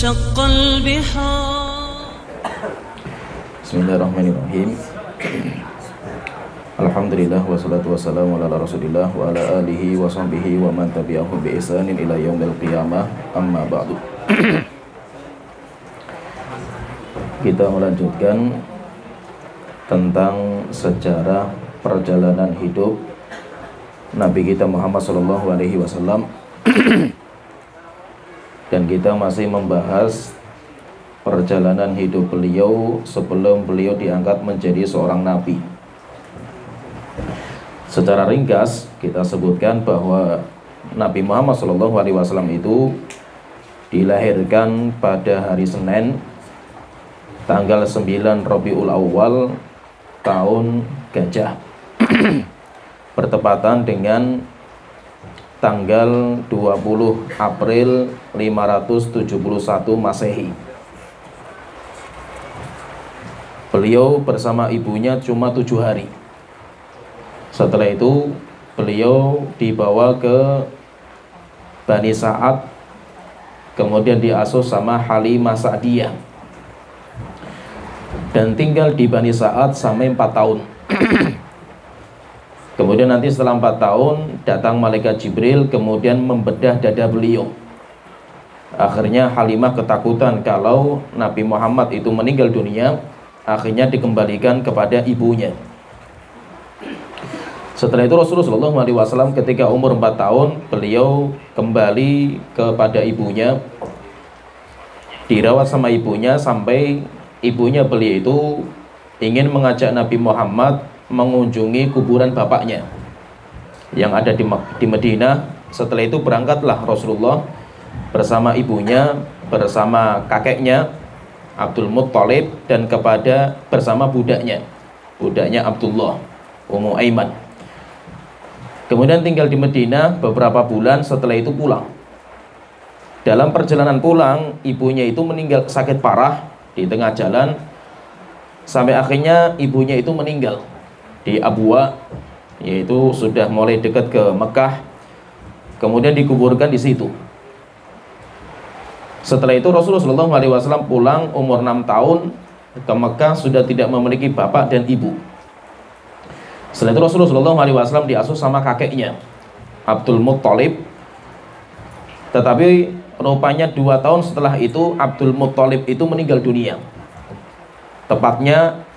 وانشق البحار. Bismillahirrahmanirrahim. Alhamdulillah wassalatu wassalamu ala Rasulillah wa ala alihi wa sahbihi wa man tabi'ahu bi ihsanin ila yaumil qiyamah. Amma ba'du. Kita melanjutkan tentang sejarah perjalanan hidup Nabi kita Muhammad sallallahu alaihi wasallam. Dan kita masih membahas perjalanan hidup beliau sebelum beliau diangkat menjadi seorang nabi. Secara ringkas kita sebutkan bahwa Nabi Muhammad SAW itu dilahirkan pada hari Senin tanggal 9 Rabiul Awal tahun Gajah bertepatan dengan tanggal 20 April 571 Masehi. Beliau bersama ibunya cuma 7 hari. Setelah itu beliau dibawa ke Bani Sa'ad, kemudian diasuh sama Halimah Sa'diyah, dan tinggal di Bani Sa'ad sampai 4 tahun. Kemudian nanti setelah 4 tahun datang malaikat Jibril, kemudian membedah dada beliau. Akhirnya Halimah ketakutan kalau Nabi Muhammad itu meninggal dunia, akhirnya dikembalikan kepada ibunya. Setelah itu Rasulullah SAW ketika umur 4 tahun beliau kembali kepada ibunya, dirawat sama ibunya sampai ibunya beliau itu ingin mengajak Nabi Muhammad mengunjungi kuburan bapaknya yang ada di Madinah. Setelah itu berangkatlah Rasulullah bersama ibunya, bersama kakeknya Abdul Muttalib, dan bersama budaknya Abdullah, Ummu Aiman. Kemudian tinggal di Madinah beberapa bulan, setelah itu pulang. Dalam perjalanan pulang, ibunya itu meninggal sakit parah di tengah jalan, sampai akhirnya ibunya itu meninggal di Abwa, yaitu sudah mulai dekat ke Mekah. Kemudian dikuburkan di situ. Setelah itu Rasulullah SAW pulang umur 6 tahun ke Mekah, sudah tidak memiliki bapak dan ibu. Setelah itu Rasulullah SAW diasuh sama kakeknya Abdul Muttalib. Tetapi rupanya 2 tahun setelah itu Abdul Muttalib itu meninggal dunia. Tepatnya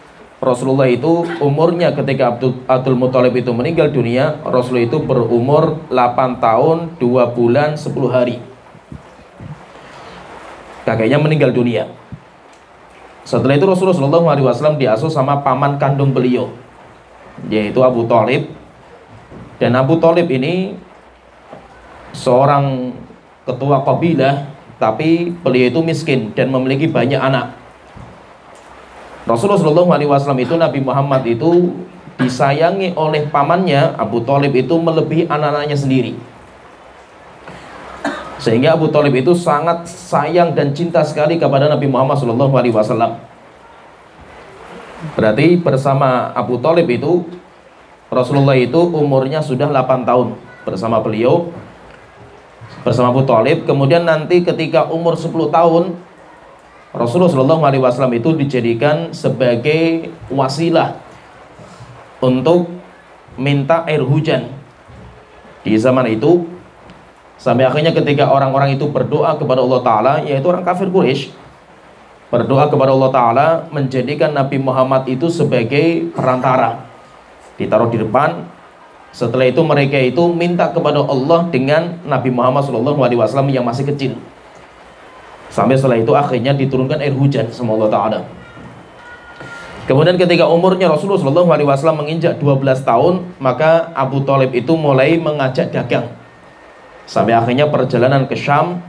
Rasulullah itu umurnya ketika Abdul Muttalib itu meninggal dunia, Rasulullah itu berumur 8 tahun 2 bulan 10 hari. Kakeknya meninggal dunia. Setelah itu Rasulullah SAW diasuh sama paman kandung beliau, yaitu Abu Thalib. Dan Abu Thalib ini seorang ketua kabilah, tapi beliau itu miskin dan memiliki banyak anak. Rasulullah SAW itu, Nabi Muhammad itu disayangi oleh pamannya Abu Thalib itu melebihi anak-anaknya sendiri. Sehingga Abu Thalib itu sangat sayang dan cinta sekali kepada Nabi Muhammad SAW. Berarti bersama Abu Thalib itu Rasulullah itu umurnya sudah 8 tahun bersama beliau, bersama Abu Thalib. Kemudian nanti ketika umur 10 tahun Rasulullah SAW itu dijadikan sebagai wasilah untuk minta air hujan di zaman itu. Sampai akhirnya ketika orang-orang itu berdoa kepada Allah Ta'ala, yaitu orang kafir Quraisy, berdoa kepada Allah Ta'ala menjadikan Nabi Muhammad itu sebagai perantara, ditaruh di depan. Setelah itu mereka itu minta kepada Allah dengan Nabi Muhammad SAW yang masih kecil. Sampai setelah itu akhirnya diturunkan air hujan sama Allah Ta'ala. Kemudian ketika umurnya Rasulullah SAW menginjak 12 tahun, maka Abu Thalib itu mulai mengajak dagang. Sampai akhirnya perjalanan ke Syam.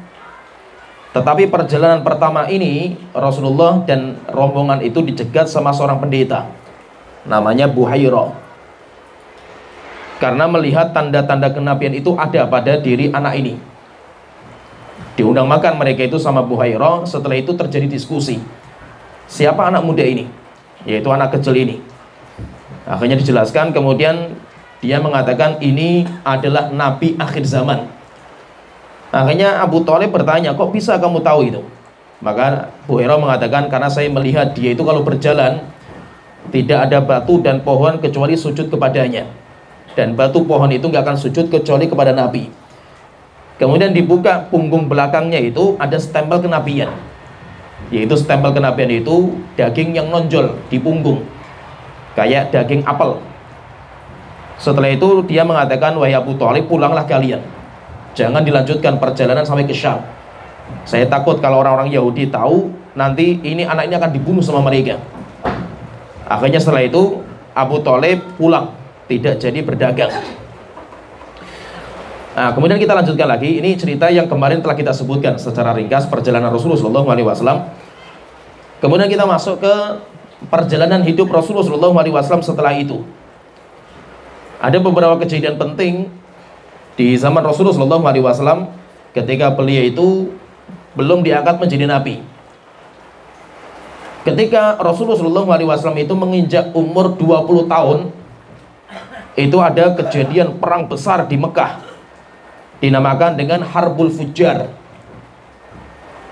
Tetapi perjalanan pertama ini Rasulullah dan rombongan itu dicegat sama seorang pendeta namanya Buhairah, karena melihat tanda-tanda kenabian itu ada pada diri anak ini. Diundang makan mereka itu sama Buhairah. Setelah itu terjadi diskusi, siapa anak muda ini, yaitu anak kecil ini. Akhirnya dijelaskan, kemudian dia mengatakan ini adalah Nabi akhir zaman. Akhirnya Abu Thalib bertanya, kok bisa kamu tahu itu? Maka Abu Hurairah mengatakan, karena saya melihat dia itu kalau berjalan tidak ada batu dan pohon kecuali sujud kepadanya, dan batu pohon itu nggak akan sujud kecuali kepada Nabi. Kemudian dibuka punggung belakangnya itu ada stempel kenabian, yaitu stempel kenabian itu daging yang nonjol di punggung kayak daging apel. Setelah itu dia mengatakan, wahai Abu Thalib, pulanglah kalian, jangan dilanjutkan perjalanan sampai ke Syam. Saya takut kalau orang-orang Yahudi tahu, nanti ini anak ini akan dibunuh sama mereka. Akhirnya setelah itu Abu Thalib pulang, tidak jadi berdagang. Nah, kemudian kita lanjutkan lagi. Ini cerita yang kemarin telah kita sebutkan secara ringkas perjalanan Rasulullah SAW. Kemudian kita masuk ke perjalanan hidup Rasulullah SAW setelah itu. Ada beberapa kejadian penting di zaman Rasulullah SAW ketika beliau itu belum diangkat menjadi nabi. Ketika Rasulullah SAW itu menginjak umur 20 tahun, itu ada kejadian perang besar di Mekah, dinamakan dengan Harbul Fujjar.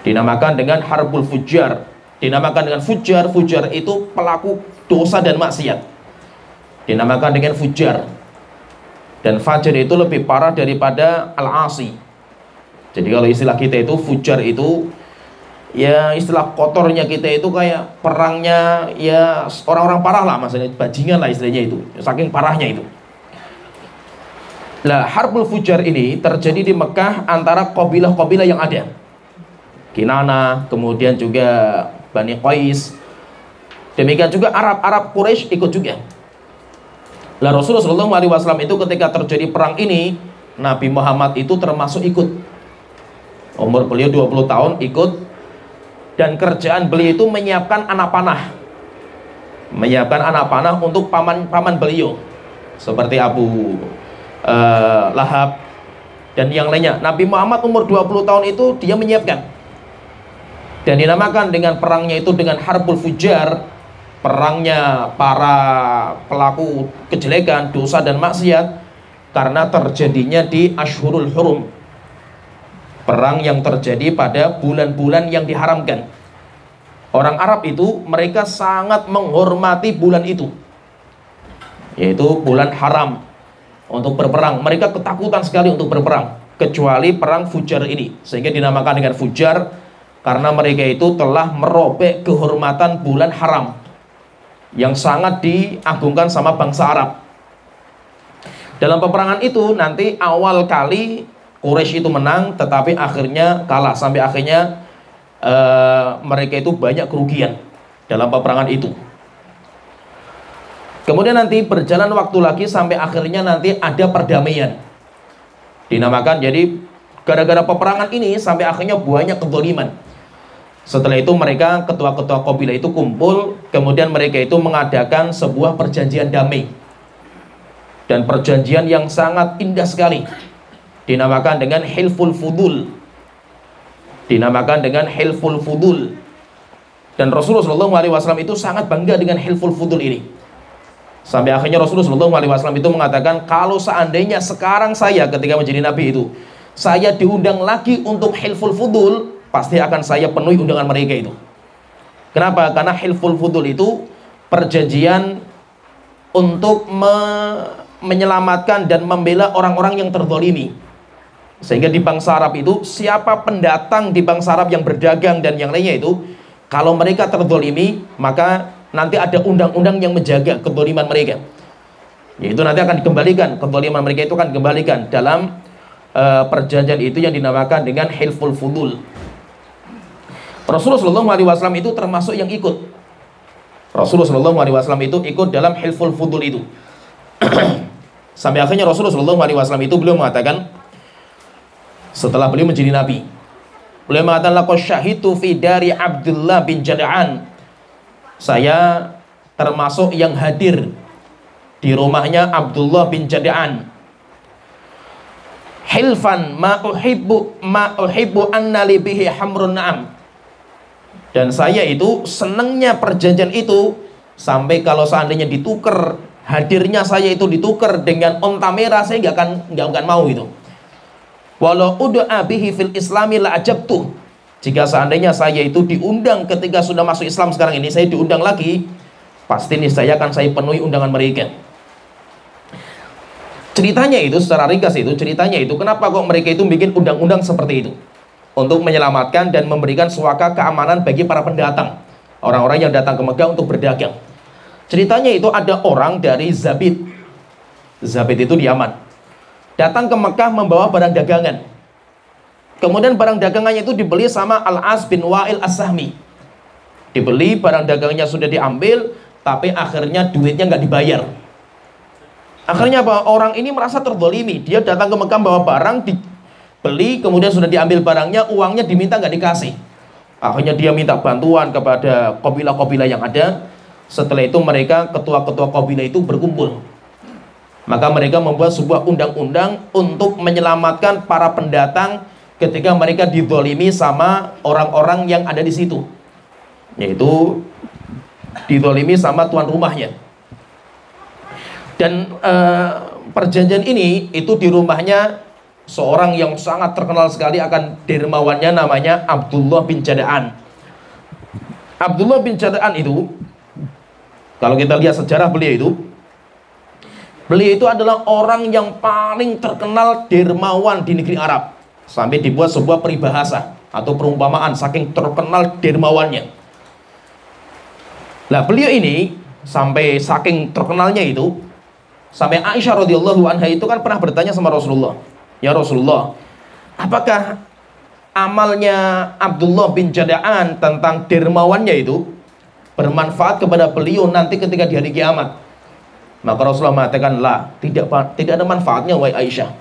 Dinamakan dengan Harbul Fujjar. Dinamakan dengan Fujjar. Fujjar itu pelaku dosa dan maksiat. Dinamakan dengan Fujjar. Dan Fajr itu lebih parah daripada Al-Asi. Jadi kalau istilah kita itu Fujjar itu, ya istilah kotornya kita itu kayak perangnya ya orang-orang parah lah, maksudnya bajingan lah istilahnya itu, saking parahnya itu. Nah, Harbul Fujjar ini terjadi di Mekah antara kabilah-kabilah yang ada, Kinana, kemudian juga Bani Qais, demikian juga Arab Quraisy ikut juga. Lah Rasulullah SAW itu ketika terjadi perang ini, Nabi Muhammad itu termasuk ikut. Umur beliau 20 tahun ikut. Dan kerjaan beliau itu menyiapkan anak panah. Menyiapkan anak panah untuk paman beliau, seperti Abu Lahab dan yang lainnya. Nabi Muhammad umur 20 tahun itu dia menyiapkan. Dan dinamakan dengan perangnya itu dengan Harbul Fujjar, perangnya para pelaku kejelekan, dosa dan maksiat, karena terjadinya di Ashhurul Hurum, perang yang terjadi pada bulan-bulan yang diharamkan. Orang Arab itu mereka sangat menghormati bulan itu, yaitu bulan haram untuk berperang. Mereka ketakutan sekali untuk berperang, kecuali perang Fujjar ini, sehingga dinamakan dengan Fujjar karena mereka itu telah merobek kehormatan bulan haram yang sangat diagungkan sama bangsa Arab. Dalam peperangan itu nanti awal kali Quraisy itu menang, tetapi akhirnya kalah, sampai akhirnya mereka itu banyak kerugian dalam peperangan itu. Kemudian nanti berjalan waktu lagi sampai akhirnya nanti ada perdamaian. Dinamakan, jadi gara-gara peperangan ini sampai akhirnya banyak kezaliman. Setelah itu mereka, ketua-ketua kabilah itu kumpul, kemudian mereka itu mengadakan sebuah perjanjian damai. Dan perjanjian yang sangat indah sekali, dinamakan dengan Hilful Fudul. Dinamakan dengan Hilful Fudul. Dan Rasulullah SAW itu sangat bangga dengan Hilful Fudul ini. Sampai akhirnya Rasulullah SAW itu mengatakan, kalau seandainya sekarang saya ketika menjadi nabi itu, saya diundang lagi untuk Hilful Fudul, pasti akan saya penuhi undangan mereka itu. Kenapa? Karena Hilful Fudul itu perjanjian untuk menyelamatkan dan membela orang-orang yang terzalimi. Sehingga di bangsa Arab itu, siapa pendatang di bangsa Arab yang berdagang dan yang lainnya itu, kalau mereka terzalimi, maka nanti ada undang-undang yang menjaga kezaliman mereka. Yaitu nanti akan dikembalikan, kezaliman mereka itu akan dikembalikan dalam perjanjian itu yang dinamakan dengan Hilful Fudul. Rasulullah SAW itu termasuk yang ikut. Rasulullah SAW itu ikut dalam Hilful Fudul itu. Sampai akhirnya Rasulullah SAW itu beliau mengatakan, setelah beliau menjadi nabi, beliau mengatakan, laqad syahidtu fi dari Abdullah bin Jad'an. Saya termasuk yang hadir di rumahnya Abdullah bin Jad'an. Hilfan ma uhibbu anna li bihi hamrun na'am. Dan saya itu senangnya perjanjian itu, sampai kalau seandainya ditukar, hadirnya saya itu ditukar dengan onta merah, saya nggak akan mau itu. Walau ud'a bihi fil islami la ajabtu. Jika seandainya saya itu diundang ketika sudah masuk Islam sekarang ini, saya diundang lagi, pasti niscaya akan saya penuhi undangan mereka. Ceritanya itu secara ringkas itu, ceritanya itu kenapa kok mereka itu bikin undang-undang seperti itu, untuk menyelamatkan dan memberikan suaka keamanan bagi para pendatang, orang-orang yang datang ke Mekah untuk berdagang. Ceritanya itu ada orang dari Zabit itu di Yaman, datang ke Mekah membawa barang dagangan. Kemudian barang dagangannya itu dibeli sama Al-As bin Wa'il As-Sahmi. Dibeli, barang dagangannya sudah diambil, tapi akhirnya duitnya nggak dibayar. Akhirnya apa? Orang ini merasa terzalimi. Dia datang ke Mekah bawa barang, dibeli, kemudian sudah diambil barangnya, uangnya diminta nggak dikasih. Akhirnya dia minta bantuan kepada kabilah-kabilah yang ada. Setelah itu mereka, ketua-ketua kabilah itu berkumpul. Maka mereka membuat sebuah undang-undang untuk menyelamatkan para pendatang ketika mereka dizalimi sama orang-orang yang ada di situ, yaitu dizalimi sama tuan rumahnya. Dan perjanjian ini itu di rumahnya seorang yang sangat terkenal sekali akan dermawannya, namanya Abdullah bin Jada'an. Abdullah bin Jada'an itu, kalau kita lihat sejarah beliau itu adalah orang yang paling terkenal dermawan di negeri Arab. Sampai dibuat sebuah peribahasa atau perumpamaan saking terkenal dermawannya. Nah, beliau ini sampai saking terkenalnya itu, sampai Aisyah radhiyallahu anha itu kan pernah bertanya sama Rasulullah, "Ya Rasulullah, apakah amalnya Abdullah bin Jada'an tentang dermawannya itu bermanfaat kepada beliau nanti ketika di hari kiamat?" Maka Rasulullah mengatakan, "La, tidak ada manfaatnya wahai Aisyah.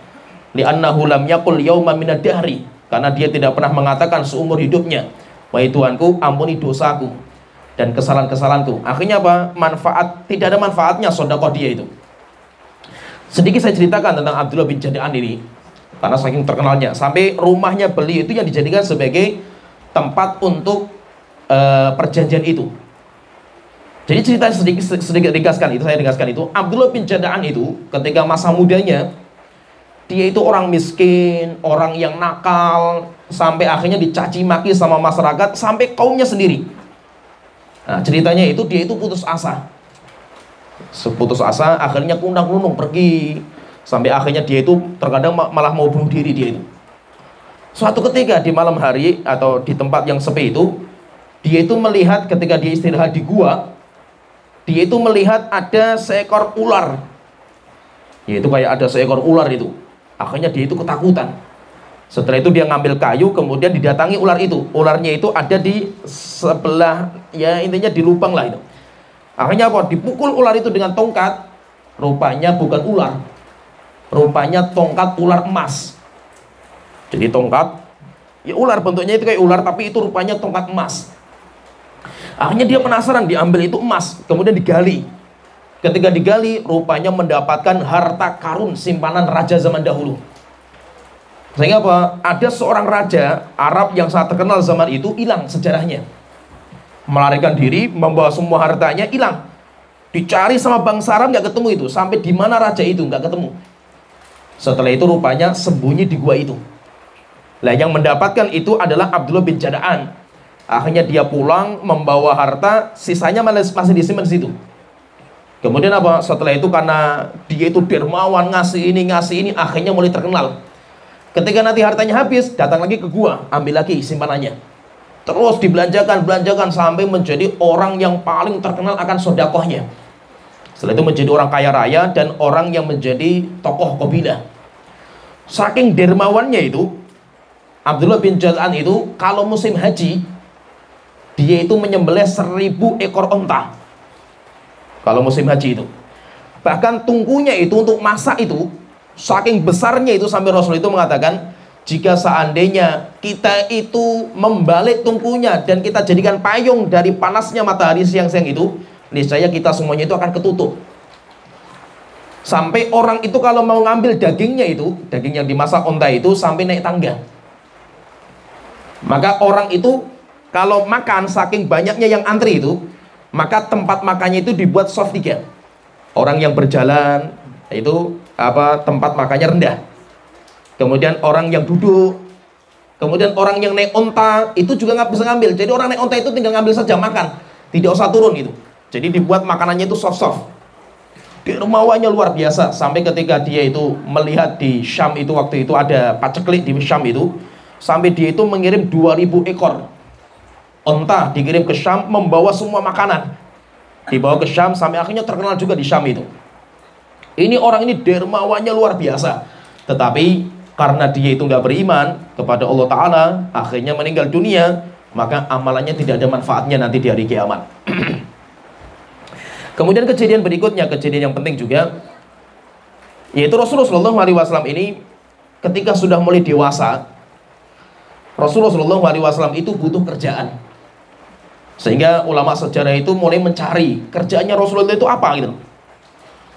Li'annahu lam yaqul yauma minad dahri." Karena dia tidak pernah mengatakan seumur hidupnya, "Wahai Tuhanku, ampuni dosaku dan kesalahan-kesalahanku." Akhirnya apa? Tidak ada manfaatnya sedekah dia itu. Sedikit saya ceritakan tentang Abdullah bin Jada'an ini, karena saking terkenalnya, sampai rumahnya beliau itu yang dijadikan sebagai tempat untuk perjanjian itu. Jadi cerita sedikit ringkaskan itu, saya ringkaskan itu. Abdullah bin Jada'an itu ketika masa mudanya, dia itu orang miskin, orang yang nakal, sampai akhirnya dicaci maki sama masyarakat, sampai kaumnya sendiri. Nah, ceritanya itu dia itu putus asa. Seputus asa, akhirnya kunang-kunung pergi, sampai akhirnya dia itu terkadang malah mau bunuh diri dia itu. Suatu ketika di malam hari atau di tempat yang sepi itu, dia itu melihat ketika dia istirahat di gua, dia itu melihat ada seekor ular. Yaitu kayak ada seekor ular itu. Akhirnya dia itu ketakutan. Setelah itu dia ngambil kayu, kemudian didatangi ular itu. Ularnya itu ada di sebelah, ya intinya di lubang lah itu. Akhirnya apa? Dipukul ular itu dengan tongkat. Rupanya bukan ular, rupanya tongkat ular emas. Jadi tongkat, ya ular bentuknya itu kayak ular, tapi itu rupanya tongkat emas. Akhirnya dia penasaran, diambil itu emas, kemudian digali. Ketika digali, rupanya mendapatkan harta karun simpanan raja zaman dahulu. Sehingga apa? Ada seorang raja Arab yang sangat terkenal zaman itu hilang sejarahnya. Melarikan diri, membawa semua hartanya, hilang. Dicari sama bangsa Arab nggak ketemu itu. Sampai di mana raja itu nggak ketemu. Setelah itu rupanya sembunyi di gua itu. Lah yang mendapatkan itu adalah Abdullah bin Jada'an. Akhirnya dia pulang membawa harta, sisanya masih disimpan di situ. Kemudian apa? Setelah itu karena dia itu dermawan, ngasih ini, akhirnya mulai terkenal. Ketika nanti hartanya habis, datang lagi ke gua, ambil lagi simpanannya. Terus dibelanjakan sampai menjadi orang yang paling terkenal akan sedekahnya. Setelah itu menjadi orang kaya raya dan orang yang menjadi tokoh kabilah. Saking dermawannya itu, Abdullah bin Jada'an itu kalau musim haji, dia itu menyembelih 1000 ekor onta. Kalau musim haji itu, bahkan tungkunya itu untuk masak itu saking besarnya itu sampai Rasul itu mengatakan, jika seandainya kita itu membalik tungkunya dan kita jadikan payung dari panasnya matahari siang-siang itu, niscaya kita semuanya itu akan ketutup. Sampai orang itu kalau mau ngambil dagingnya itu, daging yang dimasak onta itu, sampai naik tangga. Maka orang itu kalau makan saking banyaknya yang antri itu, maka tempat makannya itu dibuat soft 3. Orang yang berjalan itu tempat makannya rendah. Kemudian orang yang duduk, Kemudian orang yang naik onta itu juga nggak bisa ngambil. Jadi orang naik onta itu tinggal ngambil saja makan, tidak usah turun gitu. Jadi dibuat makanannya itu soft-soft. Dermawannya luar biasa. Sampai ketika dia itu melihat di Syam itu, waktu itu ada paceklik di Syam itu, sampai dia itu mengirim 2000 ekor onta dikirim ke Syam membawa semua makanan, dibawa ke Syam sampai akhirnya terkenal juga di Syam itu. Ini orang ini dermawannya luar biasa. Tetapi karena dia itu nggak beriman kepada Allah Ta'ala, akhirnya meninggal dunia, maka amalannya tidak ada manfaatnya nanti di hari kiamat. Kemudian kejadian berikutnya, kejadian yang penting juga, yaitu Rasulullah SAW ini ketika sudah mulai dewasa, Rasulullah SAW itu butuh kerjaan. Sehingga ulama sejarah itu mulai mencari kerjaannya Rasulullah itu apa gitu.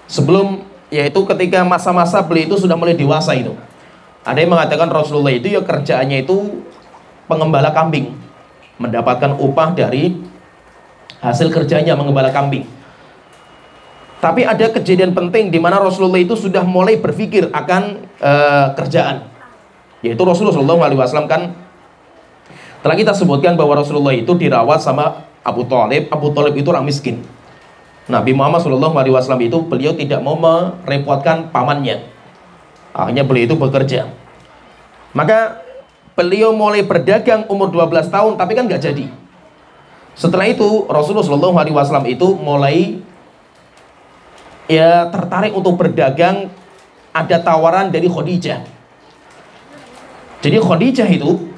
Sebelum, yaitu ketika masa-masa beliau itu sudah mulai dewasa itu, ada yang mengatakan Rasulullah itu ya kerjaannya itu pengembala kambing, mendapatkan upah dari hasil kerjanya mengembala kambing. Tapi ada kejadian penting di mana Rasulullah itu sudah mulai berpikir akan kerjaan, yaitu Rasulullah SAW kan telah kita sebutkan bahwa Rasulullah itu dirawat sama Abu Thalib. Abu Thalib itu orang miskin. Nabi Muhammad SAW itu beliau tidak mau merepotkan pamannya, akhirnya beliau itu bekerja. Maka beliau mulai berdagang umur 12 tahun, tapi kan nggak jadi. Setelah itu Rasulullah SAW itu mulai ya tertarik untuk berdagang. Ada tawaran dari Khadijah. Jadi Khadijah itu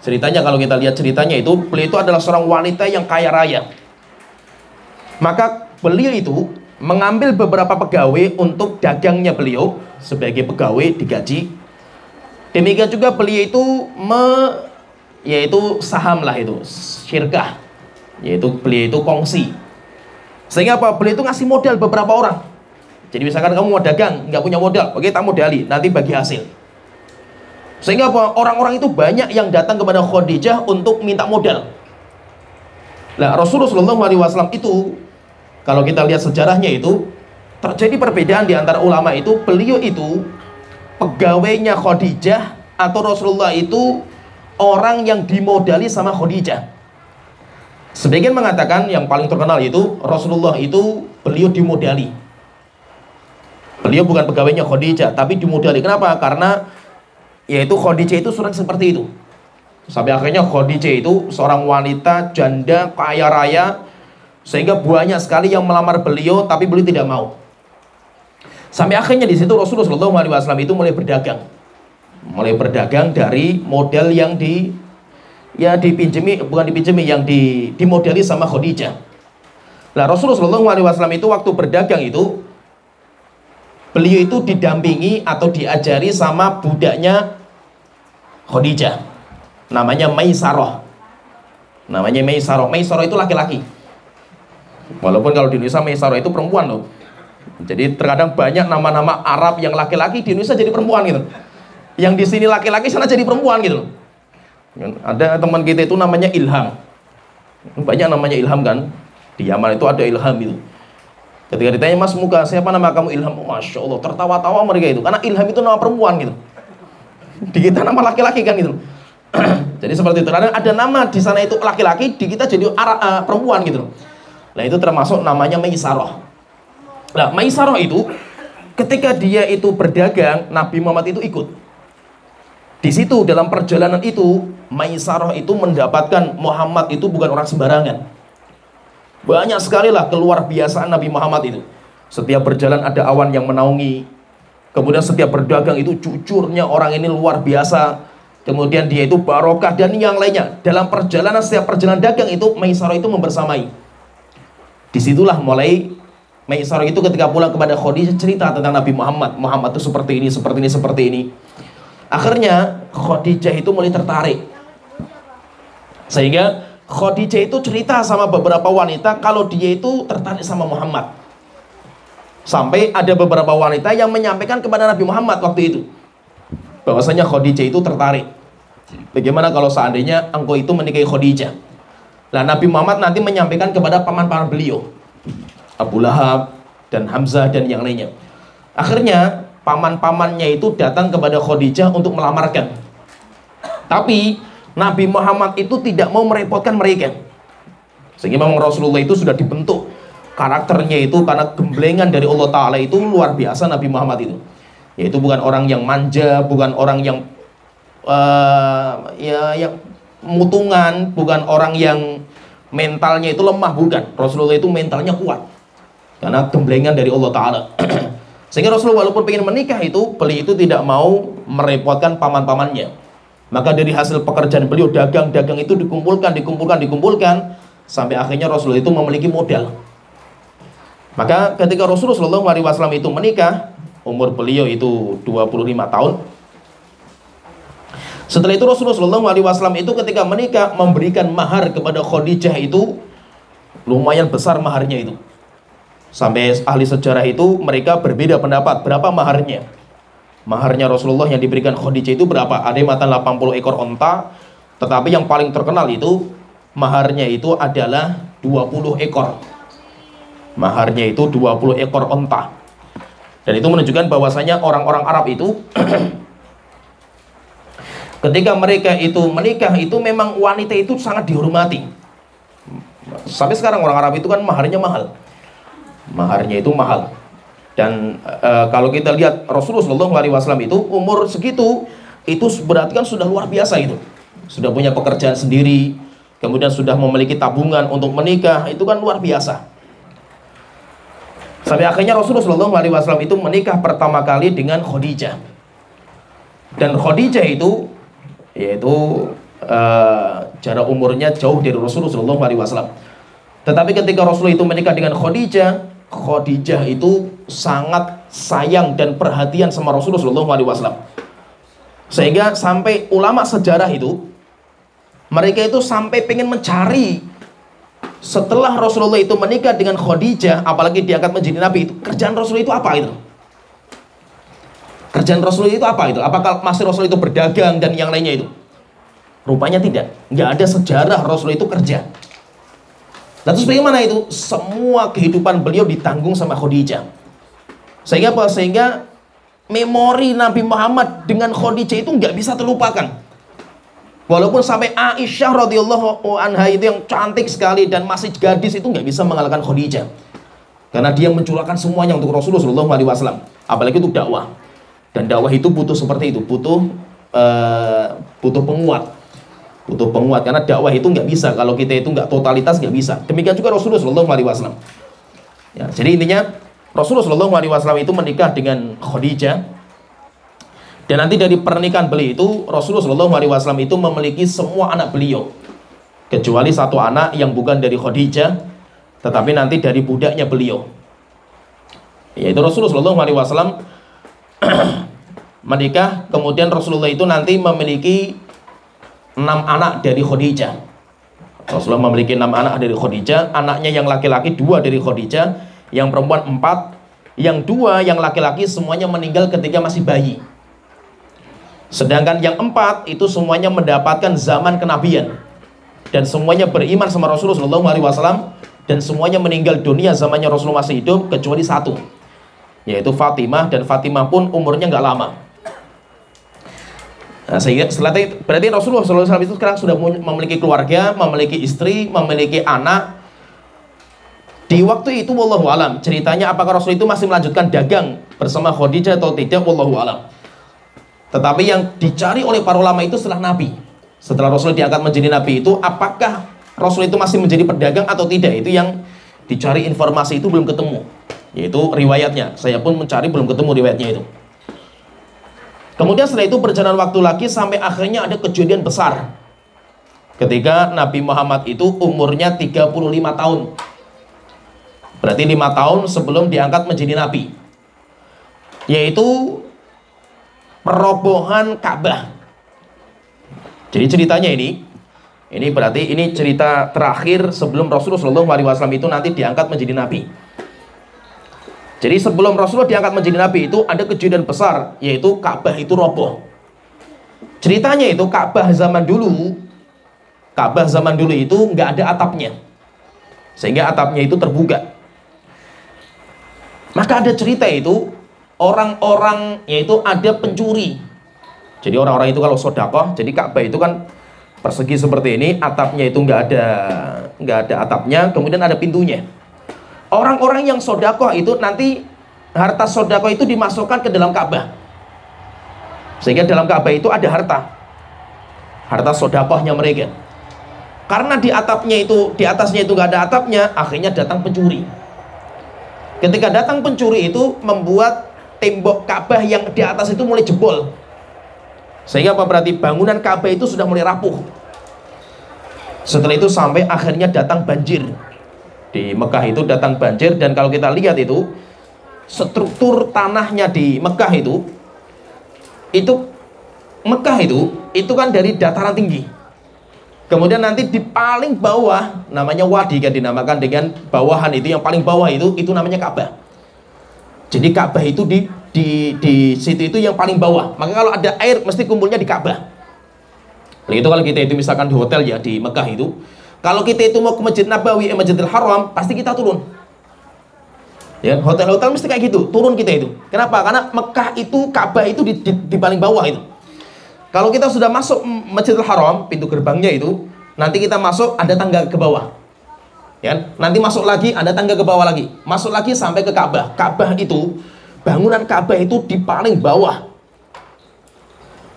ceritanya, kalau kita lihat ceritanya itu, beliau itu adalah seorang wanita yang kaya raya. Maka beliau itu mengambil beberapa pegawai untuk dagangnya beliau sebagai pegawai digaji. Demikian juga beliau itu yaitu saham lah, itu syirkah, yaitu beliau itu kongsi. Sehingga apa? Beliau itu ngasih modal beberapa orang. Jadi misalkan kamu mau dagang, nggak punya modal, oke, tak modali, nanti bagi hasil. Sehingga apa? Orang-orang itu banyak yang datang kepada Khadijah untuk minta modal. Nah, Rasulullah SAW itu, kalau kita lihat sejarahnya itu, terjadi perbedaan di antara ulama itu. Beliau itu pegawainya Khadijah, atau Rasulullah itu orang yang dimodali sama Khadijah. Sebagian mengatakan yang paling terkenal itu Rasulullah itu beliau dimodali. Beliau bukan pegawainya Khadijah, tapi dimodali. Kenapa? Karena yaitu Khadijah itu sering seperti itu. Sampai akhirnya Khadijah itu seorang wanita janda kaya raya, sehingga banyak sekali yang melamar beliau, tapi beliau tidak mau. Sampai akhirnya di situ Rasulullah SAW itu mulai berdagang. Mulai berdagang dari modal yang dipinjemi, bukan dipinjemi, yang dimodali sama Khadijah. Nah, Rasulullah SAW itu waktu berdagang itu, beliau itu didampingi atau diajari sama budaknya Khadijah, namanya Maisarah. Namanya Maisarah. Maisarah itu laki-laki. Walaupun kalau di Indonesia Maisarah itu perempuan loh. Jadi terkadang banyak nama-nama Arab yang laki-laki di Indonesia jadi perempuan gitu. Yang di sini laki-laki, sana jadi perempuan gitu. Ada teman kita itu namanya Ilham. Banyak namanya Ilham kan. Di Yaman itu ada Ilham itu. Ketika ditanya, "Mas, muka siapa nama kamu?" "Ilham." Oh, Masya Allah, tertawa-tawa mereka itu. Karena Ilham itu nama perempuan gitu. Di kita nama laki-laki kan gitu. Jadi seperti itu. Ada nama di sana itu laki-laki, di kita jadi perempuan gitu. Nah, itu termasuk namanya Maisarah. Nah, Maisarah itu ketika dia itu berdagang, Nabi Muhammad itu ikut. Di situ dalam perjalanan itu, Maisarah itu mendapatkan Muhammad itu bukan orang sembarangan. Banyak sekali lah keluar biasaan Nabi Muhammad itu. Setiap berjalan ada awan yang menaungi. Kemudian setiap berdagang itu jujurnya orang ini luar biasa. Kemudian dia itu barokah dan yang lainnya. Dalam perjalanan, setiap perjalanan dagang itu Maisarah itu membersamai. Disitulah mulai Maisarah itu ketika pulang kepada Khadijah cerita tentang Nabi Muhammad. Muhammad itu seperti ini, seperti ini, seperti ini. Akhirnya Khadijah itu mulai tertarik. Sehingga Khadijah itu cerita sama beberapa wanita kalau dia itu tertarik sama Muhammad. Sampai ada beberapa wanita yang menyampaikan kepada Nabi Muhammad waktu itu bahwasanya Khadijah itu tertarik. Bagaimana kalau seandainya engkau itu menikahi Khadijah? Nah, Nabi Muhammad nanti menyampaikan kepada paman-paman beliau, Abu Lahab dan Hamzah dan yang lainnya. Akhirnya paman-pamannya itu datang kepada Khadijah untuk melamarkan. Tapi Nabi Muhammad itu tidak mau merepotkan mereka, sehingga memang Rasulullah itu sudah dibentuk karakternya itu karena gemblengan dari Allah Ta'ala itu luar biasa. Nabi Muhammad itu yaitu bukan orang yang manja, bukan orang yang yang mutungan, bukan orang yang mentalnya itu lemah, bukan. Rasulullah itu mentalnya kuat karena gemblengan dari Allah Ta'ala. Sehingga Rasulullah walaupun ingin menikah itu, beliau itu tidak mau merepotkan paman-pamannya. Maka dari hasil pekerjaan beliau, dagang-dagang itu dikumpulkan sampai akhirnya Rasulullah itu memiliki modal. Maka ketika Rasulullah SAW itu menikah, umur beliau itu 25 tahun. Setelah itu Rasulullah SAW itu ketika menikah memberikan mahar kepada Khadijah itu lumayan besar maharnya itu. Sampai ahli sejarah itu mereka berbeda pendapat berapa maharnya. Maharnya Rasulullah yang diberikan Khadijah itu berapa? Ada yang mengatakan 80 ekor onta, tetapi yang paling terkenal itu maharnya itu adalah 20 ekor. Maharnya itu 20 ekor onta. Dan itu menunjukkan bahwasanya orang-orang Arab itu ketika mereka itu menikah itu memang wanita itu sangat dihormati. Sampai sekarang orang Arab itu kan maharnya mahal. Maharnya itu mahal. Dan kalau kita lihat Rasulullah SAW itu umur segitu, itu berarti kan sudah luar biasa itu. Sudah punya pekerjaan sendiri, kemudian sudah memiliki tabungan untuk menikah, itu kan luar biasa. Sampai akhirnya Rasulullah SAW itu menikah pertama kali dengan Khadijah. Dan Khadijah itu yaitu jarak umurnya jauh dari Rasulullah SAW. Tetapi ketika Rasulullah itu menikah dengan Khadijah, Khadijah itu sangat sayang dan perhatian sama Rasulullah SAW. Sehingga sampai ulama sejarah itu mereka itu sampai pengen mencari setelah Rasulullah itu menikah dengan Khadijah, apalagi diangkat menjadi nabi, itu kerjaan Rasulullah itu apa itu? Kerjaan Rasulullah itu apa itu? Apakah masih Rasulullah itu berdagang dan yang lainnya itu? Rupanya tidak. Nggak ada sejarah Rasulullah itu kerja. Nah terus bagaimana itu? Semua kehidupan beliau ditanggung sama Khadijah. Sehingga apa? Sehingga memori Nabi Muhammad dengan Khadijah itu nggak bisa terlupakan. Walaupun sampai Aisyah radhiyallahu anha itu yang cantik sekali dan masih gadis itu nggak bisa mengalahkan Khadijah. Karena dia mencurahkan semuanya untuk Rasulullah SAW. Apalagi untuk dakwah. Dan dakwah itu butuh seperti itu, butuh penguat. Butuh penguat, karena dakwah itu nggak bisa kalau kita itu nggak totalitas, nggak bisa. Demikian juga Rasulullah SAW. Ya, jadi intinya Rasulullah SAW itu menikah dengan Khadijah. Dan nanti dari pernikahan beliau itu Rasulullah SAW itu memiliki semua anak beliau, kecuali satu anak yang bukan dari Khadijah, tetapi nanti dari budaknya beliau, yaitu Rasulullah SAW menikah. Kemudian Rasulullah itu nanti memiliki 6 anak dari Khadijah. Rasulullah memiliki 6 anak dari Khadijah. Anaknya yang laki-laki 2 dari Khadijah, yang perempuan 4, yang 2 yang laki-laki semuanya meninggal ketika masih bayi. Sedangkan yang 4 itu semuanya mendapatkan zaman kenabian dan semuanya beriman sama Rasulullah SAW, dan semuanya meninggal dunia zamannya Rasulullah masih hidup, kecuali 1, yaitu Fatimah. Dan Fatimah pun umurnya nggak lama. Nah, sehingga setelah itu berarti Rasulullah SAW itu sekarang sudah memiliki keluarga, memiliki istri, memiliki anak. Di waktu itu wallahu alam, ceritanya apakah Rasul itu masih melanjutkan dagang bersama Khadijah atau tidak, wallahu alam. Tetapi yang dicari oleh para ulama itu setelah Nabi, setelah Rasul diangkat menjadi Nabi itu, apakah Rasul itu masih menjadi pedagang atau tidak, itu yang dicari. Informasi itu belum ketemu, yaitu riwayatnya. Saya pun mencari, belum ketemu riwayatnya itu. Kemudian setelah itu berjalan waktu lagi sampai akhirnya ada kejadian besar. Ketika Nabi Muhammad itu umurnya 35 tahun. Berarti 5 tahun sebelum diangkat menjadi Nabi. Yaitu perobohan Ka'bah. Jadi ceritanya ini berarti ini cerita terakhir sebelum Rasulullah SAW itu nanti diangkat menjadi Nabi. Jadi sebelum Rasulullah diangkat menjadi Nabi itu ada kejadian besar, yaitu Ka'bah itu roboh. Ceritanya itu Ka'bah zaman dulu itu nggak ada atapnya, sehingga atapnya itu terbuka. Maka ada cerita itu orang-orang, yaitu ada pencuri Jadi orang-orang itu kalau sodakoh, jadi Ka'bah itu kan persegi seperti ini, atapnya itu nggak ada atapnya, kemudian ada pintunya. Orang-orang yang sodakoh itu nanti harta sodakoh itu dimasukkan ke dalam Ka'bah, sehingga dalam Ka'bah itu ada harta sodakohnya mereka. Karena di atasnya itu nggak ada atapnya, akhirnya datang pencuri. Ketika datang pencuri itu membuat tembok Ka'bah yang di atas itu mulai jebol. Sehingga apa berarti bangunan Ka'bah itu sudah mulai rapuh. Setelah itu sampai akhirnya datang banjir. Di Mekah itu datang banjir, dan kalau kita lihat itu struktur tanahnya di Mekah itu Mekah itu kan dari dataran tinggi. Kemudian nanti di paling bawah namanya wadi, kan dinamakan dengan bawahan, itu yang paling bawah itu namanya Ka'bah. Jadi Ka'bah itu di situ itu yang paling bawah. Maka kalau ada air mesti kumpulnya di Ka'bah. Nah, itu kalau kita itu misalkan di hotel ya di Mekah itu, kalau kita itu mau ke Masjid Nabawi, Masjidil Haram, pasti kita turun. Ya, hotel-hotel mesti kayak gitu, turun kita itu. Kenapa? Karena Mekah itu Ka'bah itu di paling bawah itu. Kalau kita sudah masuk Masjidil Haram, pintu gerbangnya itu, nanti kita masuk ada tangga ke bawah. Ya, nanti masuk lagi ada tangga ke bawah lagi. Masuk lagi sampai ke Ka'bah. Ka'bah itu, bangunan Ka'bah itu di paling bawah.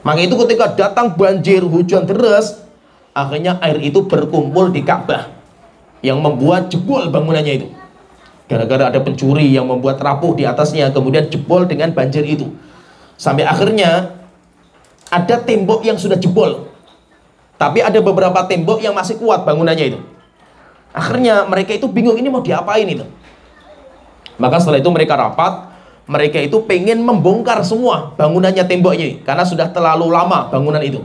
Maka itu ketika datang banjir, hujan deras, akhirnya air itu berkumpul di Ka'bah, yang membuat jebol bangunannya itu. Gara-gara ada pencuri yang membuat rapuh di atasnya, kemudian jebol dengan banjir itu. Sampai akhirnya ada tembok yang sudah jebol, tapi ada beberapa tembok yang masih kuat bangunannya itu. Akhirnya mereka itu bingung, ini mau diapain itu. Maka setelah itu mereka rapat, mereka itu pengen membongkar semua bangunannya, temboknya, karena sudah terlalu lama bangunan itu.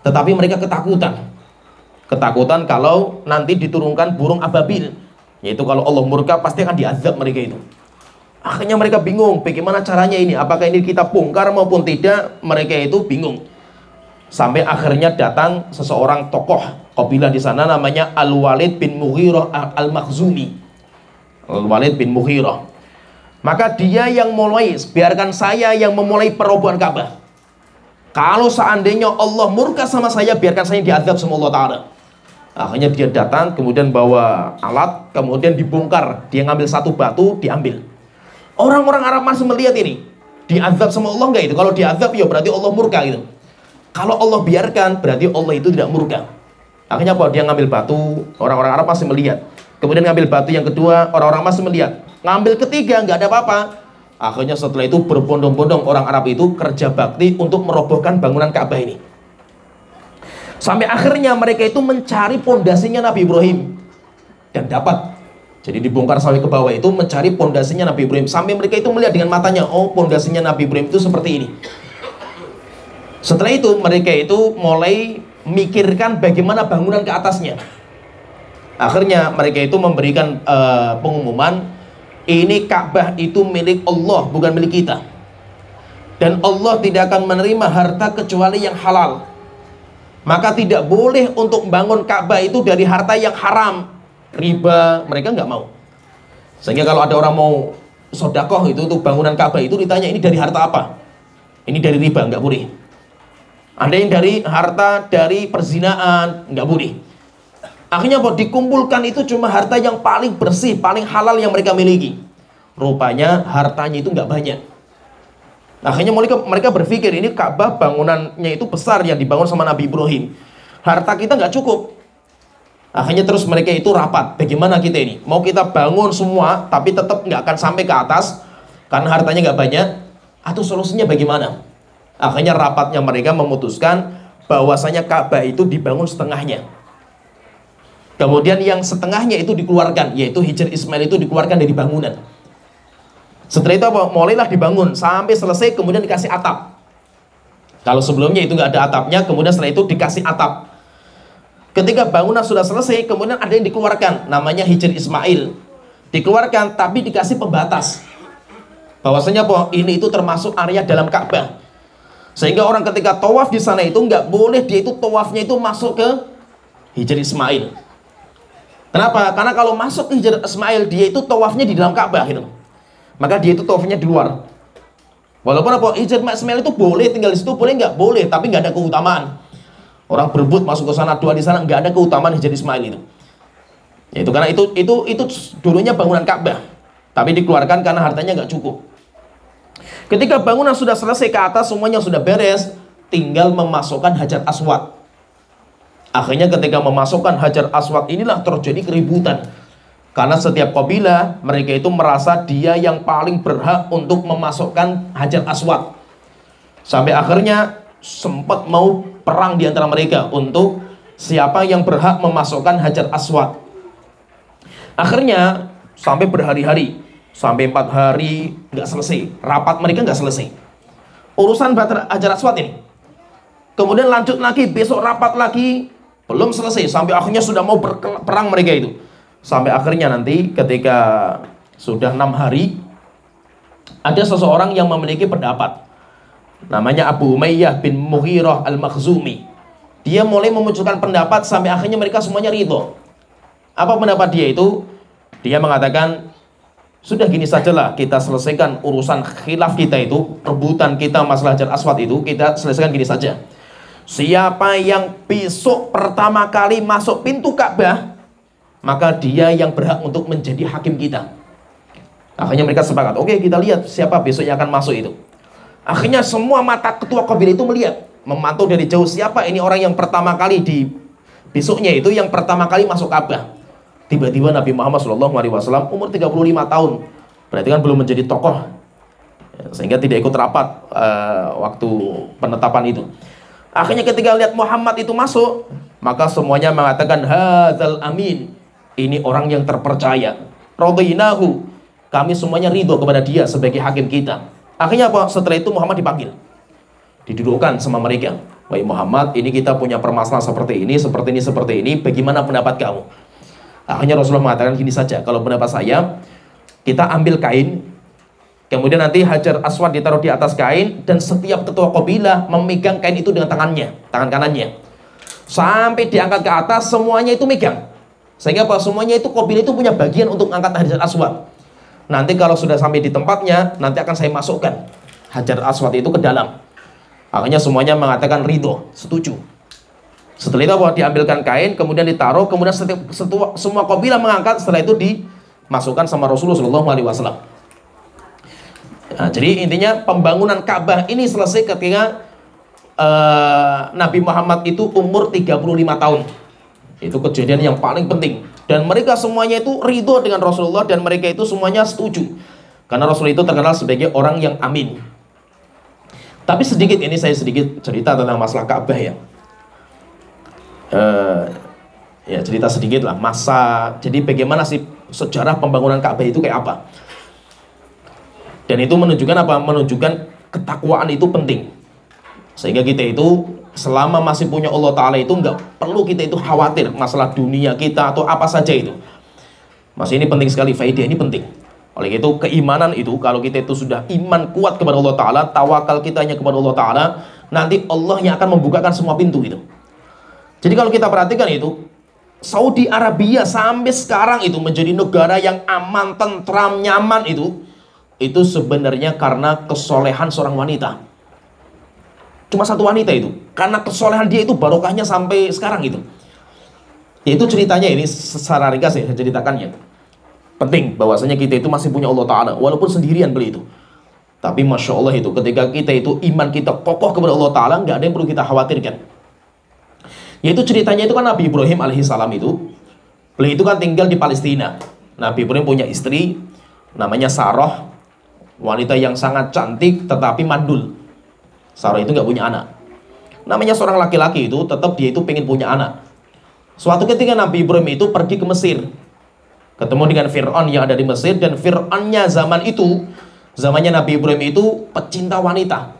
Tetapi mereka ketakutan kalau nanti diturunkan burung ababil, yaitu kalau Allah murka pasti akan diazab mereka itu. Akhirnya mereka bingung, bagaimana caranya ini? Apakah ini kita bongkar maupun tidak? Mereka itu bingung. Sampai akhirnya datang seseorang tokoh kabilah di sana, namanya Al-Walid bin Mughirah Al-Makhzumi. Al-Walid bin Mughirah. Maka dia yang mulai, biarkan saya yang memulai perobohan Ka'bah. Kalau seandainya Allah murka sama saya, biarkan saya diazab sama Allah Ta'ala. Akhirnya dia datang, kemudian bawa alat, kemudian dibongkar. Dia ngambil satu batu, diambil. Orang-orang Arab masih melihat ini, diazab sama Allah enggak itu? Kalau diazab ya berarti Allah murka gitu. Kalau Allah biarkan berarti Allah itu tidak murka. Akhirnya apa? Dia ngambil batu, orang-orang Arab masih melihat. Kemudian ngambil batu yang kedua, orang-orang masih melihat. Ngambil ketiga, nggak ada apa-apa. Akhirnya setelah itu berbondong-bondong orang Arab itu kerja bakti untuk merobohkan bangunan Ka'bah ini. Sampai akhirnya mereka itu mencari pondasinya Nabi Ibrahim, dan dapat. Jadi dibongkar sampai ke bawah itu mencari pondasinya Nabi Ibrahim. Sampai mereka itu melihat dengan matanya, oh pondasinya Nabi Ibrahim itu seperti ini. Setelah itu mereka itu mulai mikirkan bagaimana bangunan ke atasnya. Akhirnya mereka itu memberikan pengumuman, ini Ka'bah itu milik Allah, bukan milik kita. Dan Allah tidak akan menerima harta kecuali yang halal. Maka tidak boleh untuk membangun Ka'bah itu dari harta yang haram, riba, mereka nggak mau. Sehingga kalau ada orang mau sodakoh itu untuk bangunan Ka'bah itu ditanya, ini dari harta apa? Ini dari riba, nggak boleh. Ada yang dari harta dari perzinaan, nggak boleh. Akhirnya apa? Dikumpulkan itu cuma harta yang paling bersih, paling halal yang mereka miliki. Rupanya hartanya itu nggak banyak. Akhirnya mereka berpikir, ini Ka'bah bangunannya itu besar yang dibangun sama Nabi Ibrahim. Harta kita nggak cukup. Akhirnya terus mereka itu rapat, bagaimana kita ini? Mau kita bangun semua, tapi tetap nggak akan sampai ke atas, karena hartanya nggak banyak, atau solusinya bagaimana? Akhirnya rapatnya mereka memutuskan, bahwasanya Ka'bah itu dibangun setengahnya. Kemudian yang setengahnya itu dikeluarkan, yaitu Hijr Ismail itu dikeluarkan dari bangunan. Setelah itu apa? Mulailah dibangun, sampai selesai, kemudian dikasih atap. Kalau sebelumnya itu nggak ada atapnya, kemudian setelah itu dikasih atap. Ketika bangunan sudah selesai, kemudian ada yang dikeluarkan, namanya Hijr Ismail. Dikeluarkan, tapi dikasih pembatas. Bahwasanya apa? Ini itu termasuk area dalam Ka'bah. Sehingga orang ketika tawaf di sana itu nggak boleh dia itu tawafnya itu masuk ke Hijr Ismail. Kenapa? Karena kalau masuk ke Hijr Ismail, dia itu tawafnya di dalam Ka'bah gitu. Maka dia itu tawafnya di luar. Walaupun apa, Hijr Ismail itu boleh tinggal di situ, boleh nggak? Boleh, tapi nggak ada keutamaan. Orang berebut masuk ke sana, doa di sana, nggak ada keutamaan Hijr Ismail itu. Yaitu karena itu dulunya bangunan Ka'bah, tapi dikeluarkan karena hartanya nggak cukup. Ketika bangunan sudah selesai ke atas, semuanya sudah beres, tinggal memasukkan Hajar Aswad. Akhirnya ketika memasukkan Hajar Aswad inilah terjadi keributan. Karena setiap kabilah mereka itu merasa dia yang paling berhak untuk memasukkan Hajar Aswad. Sampai akhirnya sempat mau perang di antara mereka untuk siapa yang berhak memasukkan Hajar Aswad. Akhirnya sampai berhari-hari, sampai 4 hari nggak selesai. Rapat mereka nggak selesai. Urusan Hajar Aswad ini. Kemudian lanjut lagi, besok rapat lagi, belum selesai. Sampai akhirnya sudah mau berperang mereka itu. Sampai akhirnya nanti ketika sudah 6 hari, ada seseorang yang memiliki pendapat. Namanya Abu Umayyah bin Mughirah al-Makhzumi. Dia mulai memunculkan pendapat sampai akhirnya mereka semuanya ridho. Apa pendapat dia itu? Dia mengatakan, sudah gini sajalah, kita selesaikan urusan khilaf kita itu, rebutan kita masalah Hajar Aswad itu, kita selesaikan gini saja. Siapa yang besok pertama kali masuk pintu Ka'bah, maka dia yang berhak untuk menjadi hakim kita. Akhirnya mereka sepakat, oke, kita lihat siapa besok yang akan masuk itu. Akhirnya semua mata ketua kabilah itu melihat, memantau dari jauh siapa ini orang yang pertama kali di besoknya itu yang pertama kali masuk Ka'bah. Tiba-tiba Nabi Muhammad SAW umur 35 tahun, berarti kan belum menjadi tokoh, sehingga tidak ikut rapat waktu penetapan itu. Akhirnya ketika lihat Muhammad itu masuk, maka semuanya mengatakan hadzal amin, ini orang yang terpercaya. Radinahu, kami semuanya ridho kepada dia sebagai hakim kita. Akhirnya apa? Setelah itu Muhammad dipanggil, didudukkan sama mereka. Wahai Muhammad, ini kita punya permasalahan seperti ini, seperti ini, seperti ini. Bagaimana pendapat kamu? Akhirnya Rasulullah mengatakan gini saja, kalau pendapat saya, kita ambil kain, kemudian nanti Hajar Aswad ditaruh di atas kain, dan setiap ketua kabilah memegang kain itu dengan tangannya, tangan kanannya, sampai diangkat ke atas, semuanya itu megang. Sehingga apa? Semuanya itu kabilah itu punya bagian untuk angkat Hajar Aswad. Nanti kalau sudah sampai di tempatnya, nanti akan saya masukkan Hajar Aswad itu ke dalam. Akhirnya semuanya mengatakan ridho, setuju. Setelah itu apa? Diambilkan kain, kemudian ditaruh, kemudian semua kabilah mengangkat, setelah itu dimasukkan sama Rasulullah SAW. Nah, jadi intinya pembangunan Ka'bah ini selesai ketika Nabi Muhammad itu umur 35 tahun. Itu kejadian yang paling penting. Dan mereka semuanya itu ridho dengan Rasulullah, dan mereka itu semuanya setuju. Karena Rasul itu terkenal sebagai orang yang amin. Tapi sedikit ini saya sedikit cerita tentang masalah Ka'bah ya. Ya cerita sedikit lah masa. Jadi bagaimana sih sejarah pembangunan Ka'bah itu kayak apa? Dan itu menunjukkan apa? Menunjukkan ketakwaan itu penting. Sehingga kita itu selama masih punya Allah Ta'ala itu nggak perlu kita itu khawatir masalah dunia kita atau apa saja itu. Masih ini penting sekali, faedah ini penting. Oleh itu keimanan itu, kalau kita itu sudah iman kuat kepada Allah Ta'ala, tawakal kita hanya kepada Allah Ta'ala, nanti Allah yang akan membukakan semua pintu itu. Jadi kalau kita perhatikan itu, Saudi Arabia sampai sekarang itu menjadi negara yang aman, tentram, nyaman itu sebenarnya karena kesolehan seorang wanita. Cuma satu wanita itu, karena kesolehan dia itu barokahnya sampai sekarang itu. Yaitu ceritanya ini secara ringkas ya, saya ceritakannya. Penting bahwasanya kita itu masih punya Allah Ta'ala, walaupun sendirian beli itu. Tapi Masya Allah itu, ketika kita itu iman kita kokoh kepada Allah Ta'ala, nggak ada yang perlu kita khawatirkan. Yaitu ceritanya itu kan Nabi Ibrahim alaihissalam itu, beliau itu kan tinggal di Palestina. Nabi Ibrahim punya istri, namanya Sarah, wanita yang sangat cantik tetapi mandul. Sarah itu nggak punya anak. Namanya seorang laki-laki itu, tetap dia itu pengen punya anak. Suatu ketika Nabi Ibrahim itu pergi ke Mesir, ketemu dengan Fir'aun yang ada di Mesir, dan Fir'aunnya zaman itu, zamannya Nabi Ibrahim itu pecinta wanita.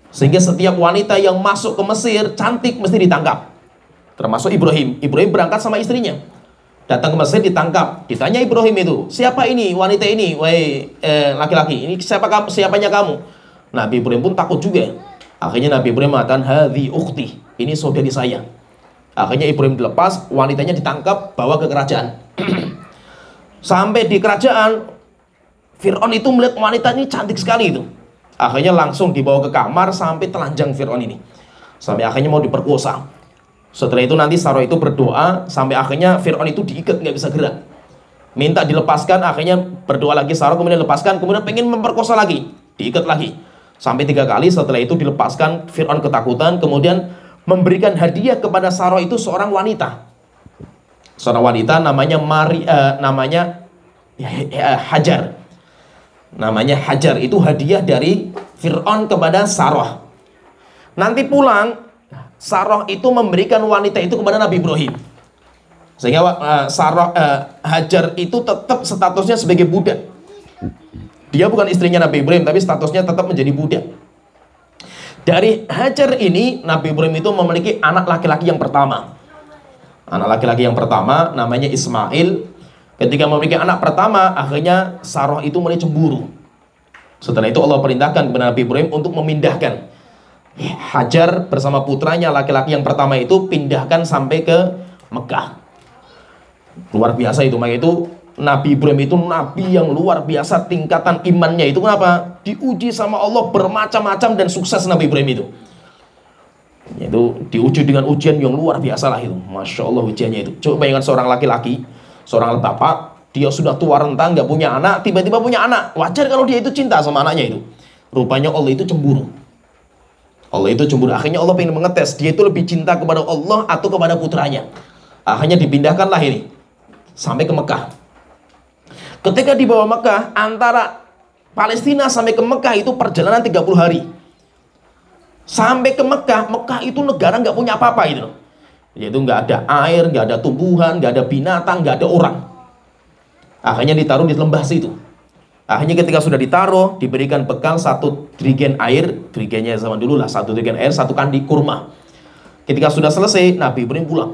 Sehingga setiap wanita yang masuk ke Mesir cantik mesti ditangkap. Termasuk Ibrahim. Ibrahim berangkat sama istrinya, datang ke Mesir, ditangkap. Ditanya Ibrahim itu, siapa ini wanita ini, wahai laki-laki, ini siapanya kamu? Nabi Ibrahim pun takut juga. Akhirnya Nabi Ibrahim mengatakan, hadhi ukhti, ini saudari saya. Akhirnya Ibrahim dilepas, wanitanya ditangkap, bawa ke kerajaan. Sampai di kerajaan, Fir'aun itu melihat wanita ini cantik sekali itu. Akhirnya langsung dibawa ke kamar sampai telanjang Fir'aun ini. Sampai akhirnya mau diperkosa. Setelah itu nanti Sarah itu berdoa, sampai akhirnya Fir'aun itu diikat, nggak bisa gerak. Minta dilepaskan, akhirnya berdoa lagi Sarah, kemudian lepaskan, kemudian pengen memperkosa lagi, diikat lagi. Sampai 3 kali, setelah itu dilepaskan, Fir'aun ketakutan, kemudian memberikan hadiah kepada Sarah itu seorang wanita. Seorang wanita namanya Hajar. Namanya Hajar, itu hadiah dari Fir'aun kepada Sarah. Nanti pulang, Sarah itu memberikan wanita itu kepada Nabi Ibrahim. Sehingga Hajar itu tetap statusnya sebagai budak. Dia bukan istrinya Nabi Ibrahim, tapi statusnya tetap menjadi budak. Dari Hajar ini, Nabi Ibrahim itu memiliki anak laki-laki yang pertama. Anak laki-laki yang pertama namanya Ismail. Ketika memiliki anak pertama, akhirnya Sarah itu mulai cemburu. Setelah itu Allah perintahkan kepada Nabi Ibrahim untuk memindahkan Hajar bersama putranya laki-laki yang pertama itu, pindahkan sampai ke Mekah. Luar biasa itu. Maka itu Nabi Ibrahim itu nabi yang luar biasa tingkatan imannya itu. Kenapa? Diuji sama Allah bermacam-macam dan sukses Nabi Ibrahim itu. Itu diuji dengan ujian yang luar biasa lah itu. Masya Allah ujiannya itu. Coba bayangkan seorang laki-laki, seorang bapak, dia sudah tua renta, nggak punya anak, tiba-tiba punya anak. Wajar kalau dia itu cinta sama anaknya itu. Rupanya Allah itu cemburu. Allah itu cemburu. Akhirnya Allah ingin mengetes, dia itu lebih cinta kepada Allah atau kepada putranya. Akhirnya dipindahkanlah ini sampai ke Mekah. Ketika dibawa Mekah, antara Palestina sampai ke Mekah itu perjalanan 30 hari. Sampai ke Mekah, Mekah itu negara nggak punya apa-apa itu. Yaitu nggak ada air, nggak ada tumbuhan, nggak ada binatang, nggak ada orang. Akhirnya ditaruh di lembah situ. Akhirnya ketika sudah ditaruh, diberikan bekal 1 dirigen air, dirigennya zaman dulu lah, 1 dirigen air, 1 kandi kurma. Ketika sudah selesai, Nabi Ibrahim pulang.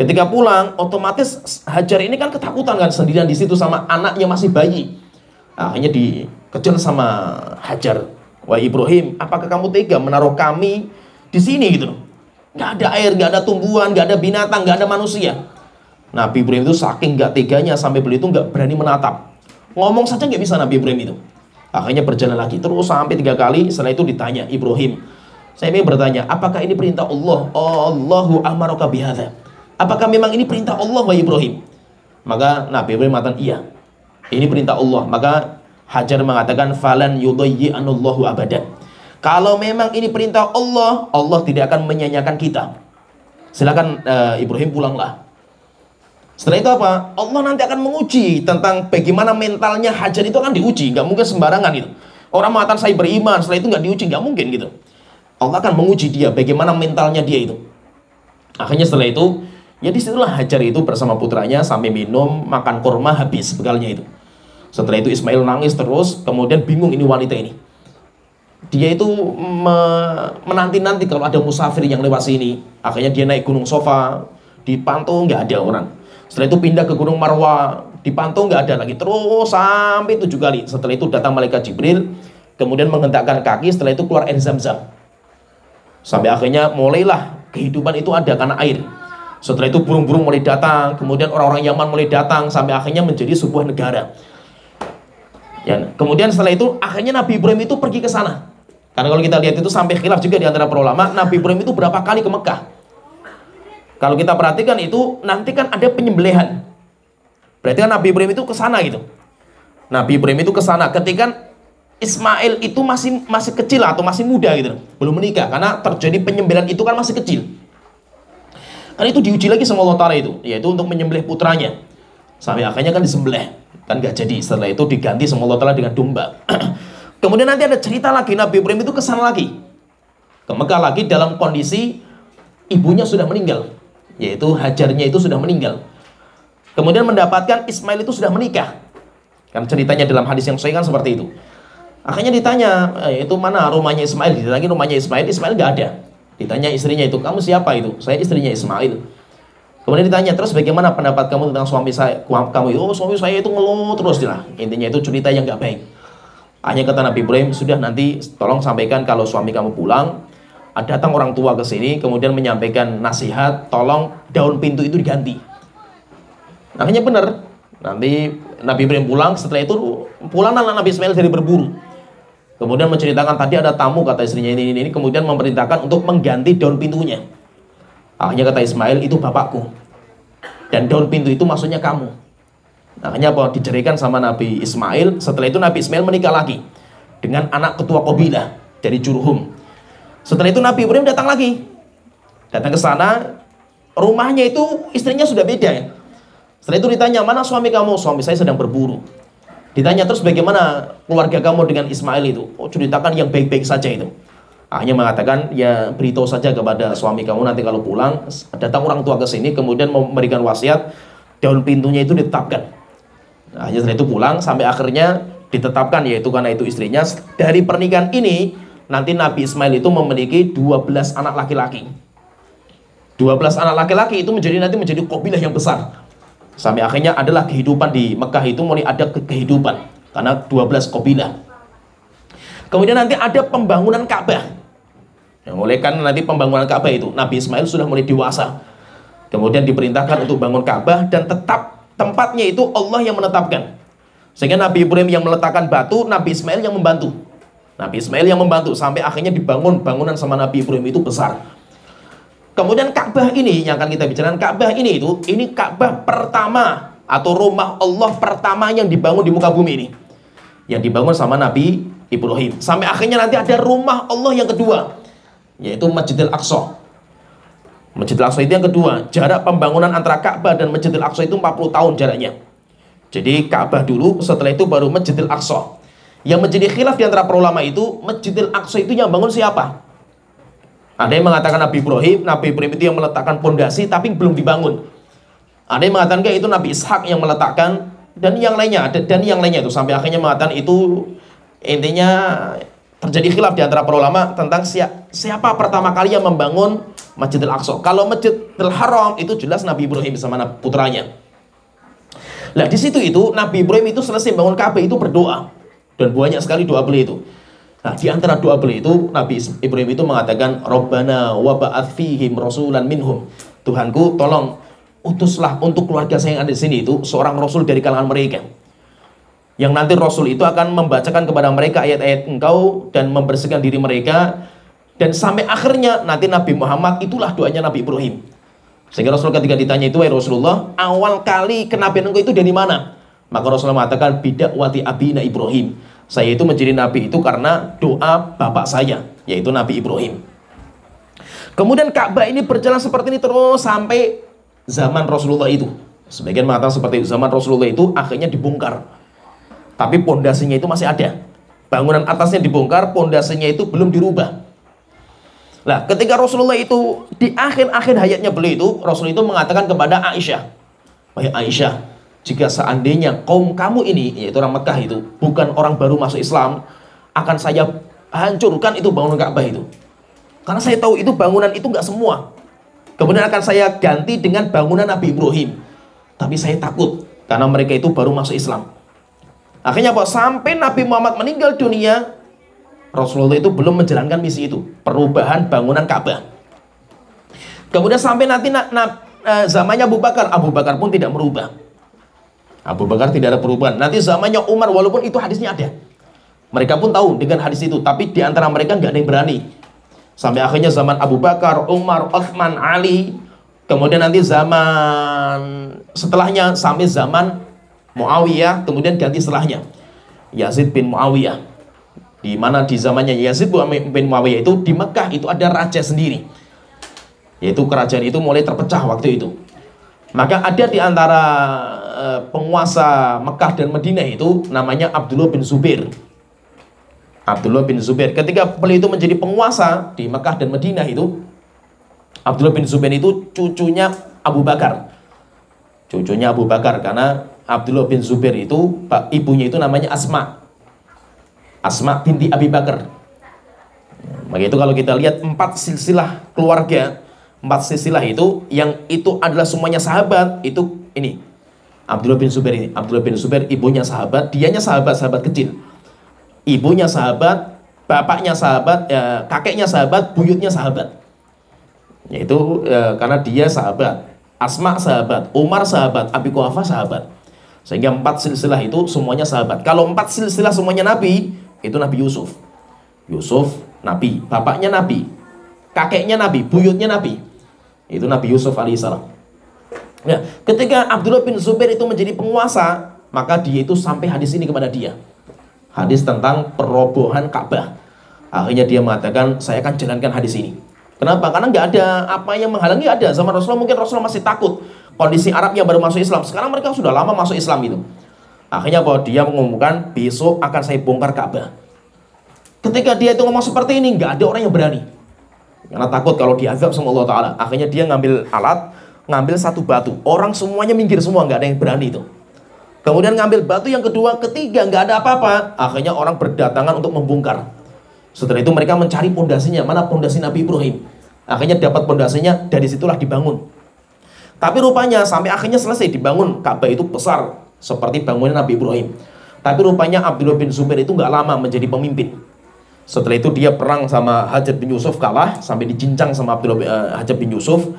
Ketika pulang, otomatis Hajar ini kan ketakutan kan, sendirian di situ sama anaknya masih bayi. Akhirnya dikejar sama Hajar. Wah Ibrahim, apakah kamu tega menaruh kami di sini gitu loh? Nggak ada air, nggak ada tumbuhan, nggak ada binatang, nggak ada manusia. Nabi Ibrahim itu saking nggak teganya sampai beliau itu nggak berani menatap. Ngomong saja nggak bisa Nabi Ibrahim itu. Akhirnya berjalan lagi terus sampai 3 kali. Setelah itu ditanya, Ibrahim, saya ingin bertanya, apakah ini perintah Allah? Allahu amaraka bihadza. Apakah memang ini perintah Allah wahai Ibrahim? Maka Nabi Ibrahim mengatakan, iya, ini perintah Allah. Maka Hajar mengatakan, falan yudayyi'anullahu abadan. Kalau memang ini perintah Allah, Allah tidak akan menyanyiakan kita. Silakan Ibrahim pulanglah. Setelah itu apa? Allah nanti akan menguji tentang bagaimana mentalnya Hajar itu akan diuji. Nggak mungkin sembarangan gitu. Orang mengatakan saya beriman, setelah itu nggak diuji, nggak mungkin gitu. Allah akan menguji dia, bagaimana mentalnya dia itu. Akhirnya setelah itu, ya disitulah Hajar itu bersama putranya sampai minum, makan kurma, habis bekalnya itu. Setelah itu Ismail nangis terus, kemudian bingung ini wanita ini. Dia itu menanti-nanti kalau ada musafir yang lewat sini. Akhirnya dia naik gunung Sofa, dipantau nggak ada orang. Setelah itu pindah ke gunung Marwa, dipantau nggak ada lagi. Terus sampai 7 kali. Setelah itu datang malaikat Jibril, kemudian menghentakkan kaki. Setelah itu keluar air Zam-Zam. Sampai akhirnya mulailah kehidupan itu ada karena air. Setelah itu burung-burung mulai datang, kemudian orang-orang Yaman mulai datang, sampai akhirnya menjadi sebuah negara. Ya, kemudian setelah itu akhirnya Nabi Ibrahim itu pergi ke sana. Karena kalau kita lihat itu sampai khilaf juga di antara para ulama, Nabi Ibrahim itu berapa kali ke Mekah. Kalau kita perhatikan itu nanti kan ada penyembelihan. Berarti kan Nabi Ibrahim itu ke sana gitu. Nabi Ibrahim itu ke sana ketika Ismail itu masih kecil atau masih muda gitu, belum menikah, karena terjadi penyembelihan itu kan masih kecil. Kan itu diuji lagi sama Allah Ta'ala itu, yaitu untuk menyembelih putranya. Sampai akhirnya kan disembelih, kan gak jadi. Setelah itu diganti sama Allah Ta'ala dengan domba. Kemudian nanti ada cerita lagi, Nabi Ibrahim itu kesana lagi, ke Mekah lagi dalam kondisi ibunya sudah meninggal, yaitu Hajarnya itu sudah meninggal. Kemudian mendapatkan Ismail itu sudah menikah. Kan ceritanya dalam hadis yang sahih kan seperti itu. Akhirnya ditanya, itu mana rumahnya Ismail? Ditanya rumahnya Ismail, Ismail gak ada. Ditanya istrinya itu, kamu siapa itu? Saya istrinya Ismail. Kemudian ditanya, terus bagaimana pendapat kamu tentang suami saya? Kamu itu, oh suami saya itu ngeluh terus lah. Intinya itu cerita yang gak baik. Hanya kata Nabi Ibrahim, sudah nanti tolong sampaikan kalau suami kamu pulang, datang orang tua ke sini, kemudian menyampaikan nasihat, tolong daun pintu itu diganti. Akhirnya benar. Nanti Nabi Ibrahim pulang, setelah itu pulang Nabi Ismail dari berburu. Kemudian menceritakan tadi ada tamu, kata istrinya ini, kemudian memerintahkan untuk mengganti daun pintunya. Akhirnya kata Ismail, itu bapakku. Dan daun pintu itu maksudnya kamu. Akhirnya apa? Diceraikan sama Nabi Ismail. Setelah itu Nabi Ismail menikah lagi dengan anak ketua kabilah dari Jurhum. Setelah itu Nabi Ibrahim datang lagi. Datang ke sana, rumahnya itu istrinya sudah beda ya. Setelah itu ditanya, mana suami kamu? Suami saya sedang berburu. Ditanya terus bagaimana keluarga kamu dengan Ismail itu? Oh, ceritakan yang baik-baik saja itu. Akhirnya mengatakan, ya beritahu saja kepada suami kamu nanti kalau pulang datang orang tua ke sini, kemudian memberikan wasiat daun pintunya itu ditetapkan. Akhirnya setelah itu pulang sampai akhirnya ditetapkan, yaitu karena itu istrinya. Dari pernikahan ini nanti Nabi Ismail itu memiliki 12 anak laki-laki. 12 anak laki-laki itu nanti menjadi kabilah yang besar. Sampai akhirnya adalah kehidupan di Mekah itu mulai ada kehidupan karena 12 kabilah. Kemudian nanti ada pembangunan Ka'bah. Yang mulai kan nanti pembangunan Ka'bah itu Nabi Ismail sudah mulai dewasa. Kemudian diperintahkan untuk bangun Ka'bah dan tetap tempatnya itu Allah yang menetapkan. Sehingga Nabi Ibrahim yang meletakkan batu, Nabi Ismail yang membantu. Nabi Ismail yang membantu sampai akhirnya dibangun bangunan sama Nabi Ibrahim itu besar. Kemudian Ka'bah ini yang akan kita bicarakan, Ka'bah ini Ka'bah pertama atau rumah Allah pertama yang dibangun di muka bumi ini. Yang dibangun sama Nabi Ibrahim. Sampai akhirnya nanti ada rumah Allah yang kedua, yaitu Masjidil Aqsa. Masjidil Aqsa itu yang kedua. Jarak pembangunan antara Ka'bah dan Masjidil Aqsa itu 40 tahun jaraknya. Jadi Ka'bah dulu, setelah itu baru Masjidil Aqsa. Yang menjadi khilaf di antara para ulama itu, Masjidil Aqsa itu yang bangun siapa? Ada yang mengatakan Nabi Ibrahim itu yang meletakkan pondasi tapi belum dibangun. Ada yang mengatakan itu Nabi Ishak yang meletakkan, dan yang lainnya itu sampai akhirnya mengatakan itu intinya terjadi khilaf di antara para ulama tentang siapa pertama kali yang membangun Masjidil Aqsa. Kalau Masjidil Haram itu jelas Nabi Ibrahim bersama putranya. Nah di situ itu Nabi Ibrahim itu selesai bangun Ka'bah itu berdoa, dan banyak sekali doa beliau itu. Nah, di antara doa beliau itu Nabi Ibrahim itu mengatakan, Rabbana wa ba'ath fihim rasulan minhum. Tuhanku, tolong utuslah untuk keluarga saya yang ada di sini itu seorang rasul dari kalangan mereka. Yang nanti rasul itu akan membacakan kepada mereka ayat-ayat engkau dan membersihkan diri mereka, dan sampai akhirnya nanti Nabi Muhammad, itulah doanya Nabi Ibrahim. Sehingga Rasul ketika ditanya itu, wahai Rasulullah, awal kali kenabian engkau itu dari mana? Maka Rasulullah mengatakan, bidakwati abina Ibrahim. Saya itu menjadi nabi itu karena doa bapak saya, yaitu Nabi Ibrahim. Kemudian Ka'bah ini berjalan seperti ini terus sampai zaman Rasulullah itu. Sebagian mengatakan seperti itu, zaman Rasulullah itu akhirnya dibongkar. Tapi pondasinya itu masih ada. Bangunan atasnya dibongkar, pondasinya itu belum dirubah. Nah, ketika Rasulullah itu di akhir-akhir hayatnya beliau itu, Rasul itu mengatakan kepada Aisyah, wahai Aisyah, jika seandainya kaum kamu ini, yaitu orang Mekah itu, bukan orang baru masuk Islam, akan saya hancurkan itu bangunan Ka'bah itu. Karena saya tahu itu bangunan itu nggak semua. Kemudian akan saya ganti dengan bangunan Nabi Ibrahim. Tapi saya takut, karena mereka itu baru masuk Islam. Akhirnya apa? Sampai Nabi Muhammad meninggal dunia, Rasulullah itu belum menjalankan misi itu, perubahan bangunan Ka'bah. Kemudian sampai nanti zamannya Abu Bakar pun tidak merubah. Abu Bakar tidak ada perubahan. Nanti zamannya Umar, walaupun itu hadisnya ada, mereka pun tahu dengan hadis itu, tapi di antara mereka nggak ada yang berani. Sampai akhirnya zaman Abu Bakar, Umar, Uthman, Ali. Kemudian nanti zaman setelahnya sampai zaman Muawiyah, kemudian ganti setelahnya Yazid bin Muawiyah. Di mana di zamannya Yazid bin Muawiyah itu di Mekah itu ada raja sendiri, yaitu kerajaan itu mulai terpecah waktu itu. Maka ada di antara penguasa Mekah dan Madinah itu namanya Abdullah bin Zubair. Abdullah bin Zubair ketika beliau itu menjadi penguasa di Mekah dan Madinah itu, Abdullah bin Zubair itu cucunya Abu Bakar. Cucunya Abu Bakar, karena Abdullah bin Zubair itu ibunya itu namanya Asma binti Abi Bakar. Maka itu kalau kita lihat 4 silsilah keluarga, 4 silsilah itu yang itu adalah semuanya sahabat, itu ini Abdullah bin Zubair ini. Abdullah bin Zubair ibunya sahabat, dianya sahabat kecil. Ibunya sahabat, bapaknya sahabat, kakeknya sahabat, buyutnya sahabat. Yaitu karena dia sahabat. Asma sahabat, Umar sahabat, Abi Quhafah sahabat. Sehingga 4 silsilah itu semuanya sahabat. Kalau 4 silsilah semuanya Nabi, itu Nabi Yusuf. Yusuf nabi, bapaknya nabi, kakeknya nabi, buyutnya nabi. Itu Nabi Yusuf alaihissalam. Nah, ketika Abdullah bin Zubair itu menjadi penguasa, maka dia itu sampai hadis ini kepada dia. Hadis tentang perobohan Ka'bah. Akhirnya dia mengatakan, saya akan jalankan hadis ini. Kenapa? Karena nggak ada apa yang menghalangi ada. Zaman Rasulullah mungkin Rasulullah masih takut. Kondisi Arab yang baru masuk Islam. Sekarang mereka sudah lama masuk Islam itu. Akhirnya bahwa dia mengumumkan, besok akan saya bongkar Ka'bah. Ketika dia itu ngomong seperti ini, nggak ada orang yang berani. Karena takut kalau diazab sama Allah Ta'ala. Akhirnya dia ngambil alat, ngambil satu batu. Orang semuanya minggir semua, nggak ada yang berani itu. Kemudian ngambil batu yang kedua, ketiga, nggak ada apa-apa. Akhirnya orang berdatangan untuk membongkar. Setelah itu mereka mencari pondasinya. Mana pondasi Nabi Ibrahim? Akhirnya dapat pondasinya, dari situlah dibangun. Tapi rupanya sampai akhirnya selesai dibangun, Ka'bah itu besar seperti bangunan Nabi Ibrahim. Tapi rupanya Abdullah bin Zubair itu nggak lama menjadi pemimpin. Setelah itu dia perang sama Hajjaj bin Yusuf, kalah sampai dicincang sama Hajjaj bin Yusuf.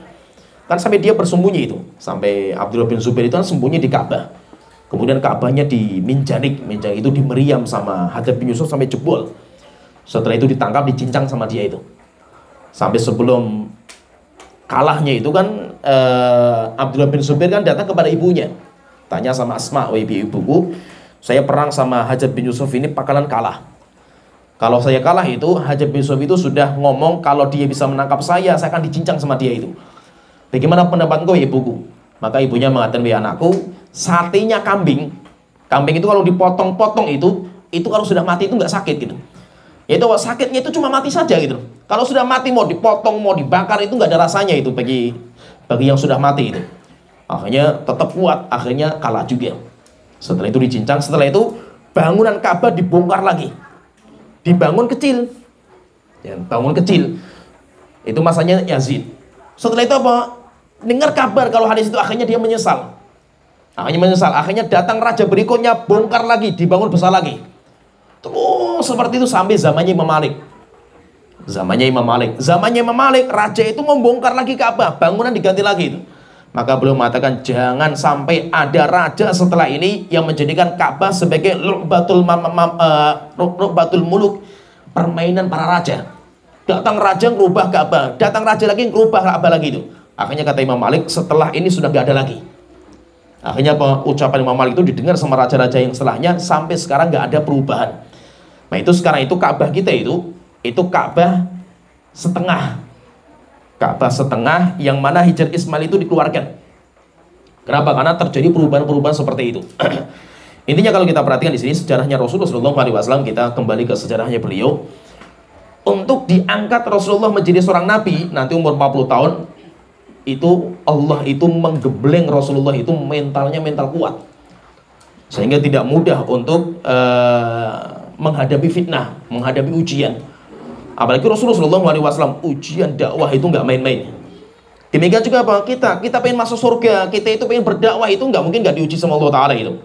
Kan sampai dia bersembunyi itu. Sampai Abdullah bin Zubair itu kan sembunyi di Ka'bah. Kemudian Ka'bahnya di Minjanik itu di meriam sama Hajjaj bin Yusuf sampai jebol. Setelah itu ditangkap, dicincang sama dia itu. Sampai sebelum kalahnya itu kan Abdullah bin Zubair kan datang kepada ibunya. Tanya sama Asma, "Wahai ibuku, saya perang sama Hajjaj bin Yusuf ini bakalan kalah. Kalau saya kalah itu, Hajjaj bin Yusuf itu sudah ngomong kalau dia bisa menangkap saya akan dicincang sama dia itu. Bagaimana pendapat engkau ya ibuku?" Maka ibunya mengatakan, "Ya anakku, satenya kambing itu kalau dipotong-potong itu kalau sudah mati itu nggak sakit gitu. Itu sakitnya itu cuma mati saja gitu. Kalau sudah mati mau dipotong, mau dibakar itu nggak ada rasanya itu bagi yang sudah mati itu." Akhirnya tetap kuat, akhirnya kalah juga. Setelah itu dicincang, setelah itu bangunan Ka'bah dibongkar lagi. Dibangun kecil, ya, bangun kecil. Itu masanya Yazid. Setelah itu apa? Dengar kabar kalau hadis itu, akhirnya dia menyesal. Akhirnya datang raja berikutnya, bongkar lagi, dibangun besar lagi. Terus seperti itu sampai zamannya Imam Malik. Zamannya Imam Malik, raja itu membongkar lagi Ka'bah, bangunan diganti lagi itu. Maka beliau mengatakan, jangan sampai ada raja setelah ini yang menjadikan Ka'bah sebagai lu'batul muluk, permainan para raja. Datang raja ngerubah Ka'bah, datang raja lagi ngerubah Ka'bah lagi itu. Akhirnya kata Imam Malik, setelah ini sudah gak ada lagi. Akhirnya ucapan Imam Malik itu didengar sama raja-raja yang setelahnya, sampai sekarang gak ada perubahan. Nah itu sekarang itu Ka'bah kita itu Ka'bah setengah. Ka'bah setengah yang mana Hijr Ismail itu dikeluarkan. Kenapa? Karena terjadi perubahan-perubahan seperti itu. Intinya kalau kita perhatikan di sini sejarahnya Rasulullah SAW, kita kembali ke sejarahnya beliau. Untuk diangkat Rasulullah menjadi seorang nabi nanti umur 40 tahun, itu Allah itu menggembleng Rasulullah itu mentalnya mental kuat. Sehingga tidak mudah untuk menghadapi fitnah, menghadapi ujian. Apalagi Rasulullah SAW, ujian dakwah itu nggak main-main. Demikian juga apa? Kita pengen masuk surga, kita itu pengen berdakwah itu nggak mungkin nggak diuji sama Allah Ta'ala itu.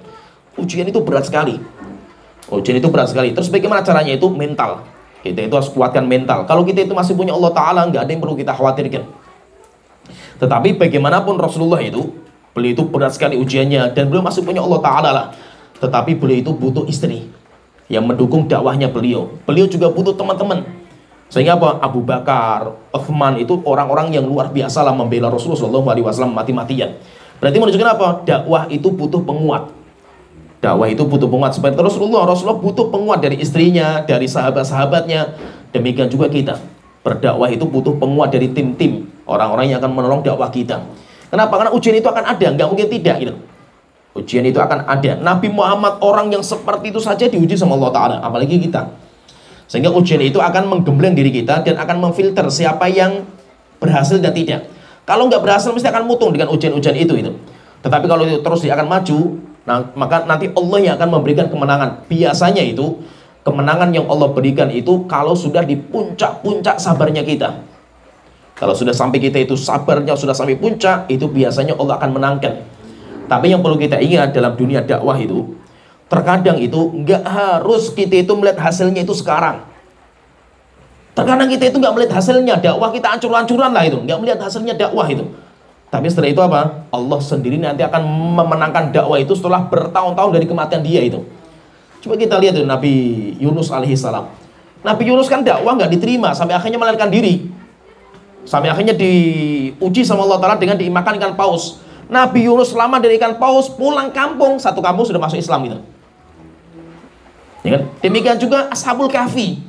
Ujian itu berat sekali. Terus bagaimana caranya itu? Mental. Kita itu harus kuatkan mental. Kalau kita itu masih punya Allah Ta'ala, nggak ada yang perlu kita khawatirkan. Tetapi bagaimanapun Rasulullah itu, beliau itu berat sekali ujiannya, dan beliau masih punya Allah Ta'ala lah. Tetapi beliau itu butuh istri yang mendukung dakwahnya beliau. Beliau juga butuh teman-teman. Sehingga apa? Abu Bakar, Uthman itu orang-orang yang luar biasa lah membela Rasulullah SAW mati-matian. Berarti menunjukkan apa? Dakwah itu butuh penguat. Seperti Rasulullah butuh penguat dari istrinya, dari sahabat-sahabatnya. Demikian juga kita. Berdakwah itu butuh penguat dari tim-tim orang-orang yang akan menolong dakwah kita. Kenapa? Karena ujian itu akan ada, nggak mungkin tidak gitu. Ujian itu akan ada. Nabi Muhammad orang yang seperti itu saja diuji sama Allah Ta'ala, apalagi kita. Sehingga ujian itu akan menggembleng diri kita dan akan memfilter siapa yang berhasil dan tidak. Kalau nggak berhasil mesti akan mutung dengan ujian-ujian itu. Tetapi kalau itu terus dia akan maju, maka nanti Allah yang akan memberikan kemenangan. Biasanya itu kemenangan yang Allah berikan itu kalau sudah di puncak-puncak sabarnya kita. Kalau sudah sampai kita itu sabarnya sudah sampai puncak, itu biasanya Allah akan menangkan. Tapi yang perlu kita ingat dalam dunia dakwah itu, terkadang itu nggak harus kita itu melihat hasilnya itu sekarang. Terkadang kita itu nggak melihat hasilnya, dakwah kita hancur-hancuran lah itu, nggak melihat hasilnya dakwah itu. Tapi setelah itu apa? Allah sendiri nanti akan memenangkan dakwah itu setelah bertahun-tahun dari kematian dia itu. Coba kita lihat itu Nabi Yunus alaihissalam. Nabi Yunus kan dakwah nggak diterima sampai akhirnya melarikan diri. Sampai akhirnya diuji sama Allah Ta'ala dengan dimakan ikan paus. Nabi Yunus lama dari ikan paus, pulang kampung, satu kampung sudah masuk Islam gitu. Ya kan? Demikian juga Ashabul Kahfi,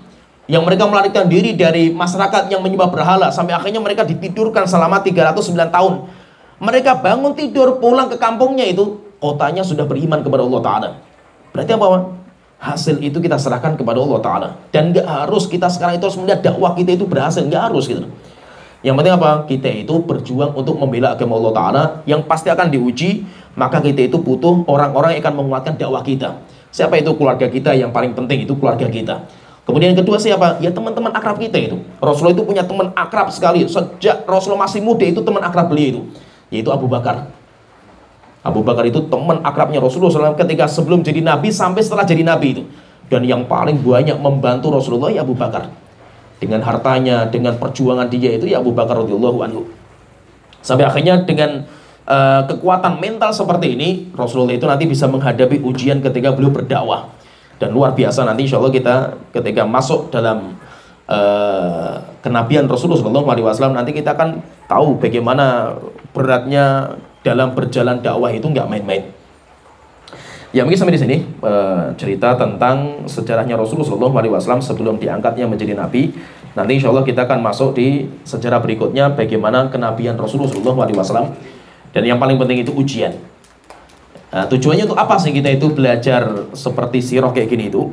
yang mereka melarikan diri dari masyarakat yang menyembah berhala, sampai akhirnya mereka ditidurkan selama 309 tahun. Mereka bangun tidur, pulang ke kampungnya itu, kotanya sudah beriman kepada Allah Ta'ala. Berarti apa? Hasil itu kita serahkan kepada Allah Ta'ala. Dan gak harus kita sekarang itu harus melihat dakwah kita itu berhasil, gak harus gitu. Yang penting apa? Kita itu berjuang untuk membela agama Allah Ta'ala, yang pasti akan diuji. Maka kita itu butuh orang-orang yang akan menguatkan dakwah kita. Siapa itu? Keluarga kita. Yang paling penting itu keluarga kita. Kemudian yang kedua siapa? Ya teman-teman akrab kita itu. Rasulullah itu punya teman akrab sekali. Sejak Rasulullah masih muda itu teman akrab beliau itu, yaitu Abu Bakar. Abu Bakar itu teman akrabnya Rasulullah SAW ketika sebelum jadi Nabi sampai setelah jadi Nabi itu. Dan yang paling banyak membantu Rasulullah ya Abu Bakar. Dengan hartanya, dengan perjuangan dia itu ya Abu Bakar radhiyallahu anhu. Sampai akhirnya dengan kekuatan mental seperti ini, Rasulullah itu nanti bisa menghadapi ujian ketika beliau berdakwah. Dan luar biasa nanti insya Allah kita ketika masuk dalam kenabian Rasulullah SAW, nanti kita akan tahu bagaimana beratnya dalam berjalan dakwah itu nggak main-main. Ya mungkin sampai di sini cerita tentang sejarahnya Rasulullah SAW sebelum diangkatnya menjadi Nabi. Nanti insya Allah kita akan masuk di sejarah berikutnya bagaimana kenabian Rasulullah SAW. Dan yang paling penting itu ujian. Tujuannya untuk apa sih kita itu belajar seperti sirah kayak gini itu?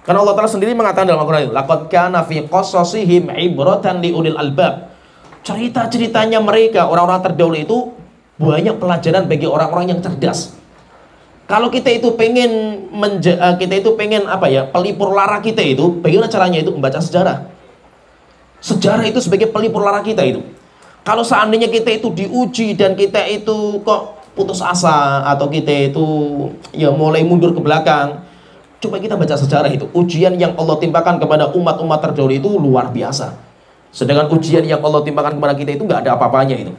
Karena Allah Ta'ala sendiri mengatakan dalam Al-Quran, laqad kana fi qasasihim ibratan liulil albab. Cerita-ceritanya mereka orang-orang terdahulu itu banyak pelajaran bagi orang-orang yang cerdas. Kalau kita itu pengen apa ya, pelipur lara kita itu, bagaimana caranya itu? Membaca sejarah. Sejarah itu sebagai pelipur lara kita itu. Kalau seandainya kita itu diuji dan kita itu kok putus asa atau kita itu ya mulai mundur ke belakang, coba kita baca sejarah itu. Ujian yang Allah timpakan kepada umat-umat terdahulu itu luar biasa. Sedangkan ujian yang Allah timpakan kepada kita itu nggak ada apa-apanya itu.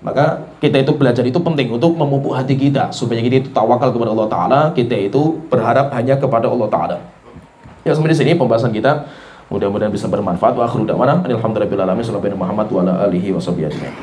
Maka kita itu belajar itu penting untuk memupuk hati kita supaya kita itu tawakal kepada Allah Ta'ala, kita itu berharap hanya kepada Allah Ta'ala. Ya sampai di sini pembahasan kita, mudah-mudahan bisa bermanfaat. Wa akhiru da'wana alhamdulillahirabbil alamin, sallallahu alaihi Muhammad wa ala alihi washabihi ajmain.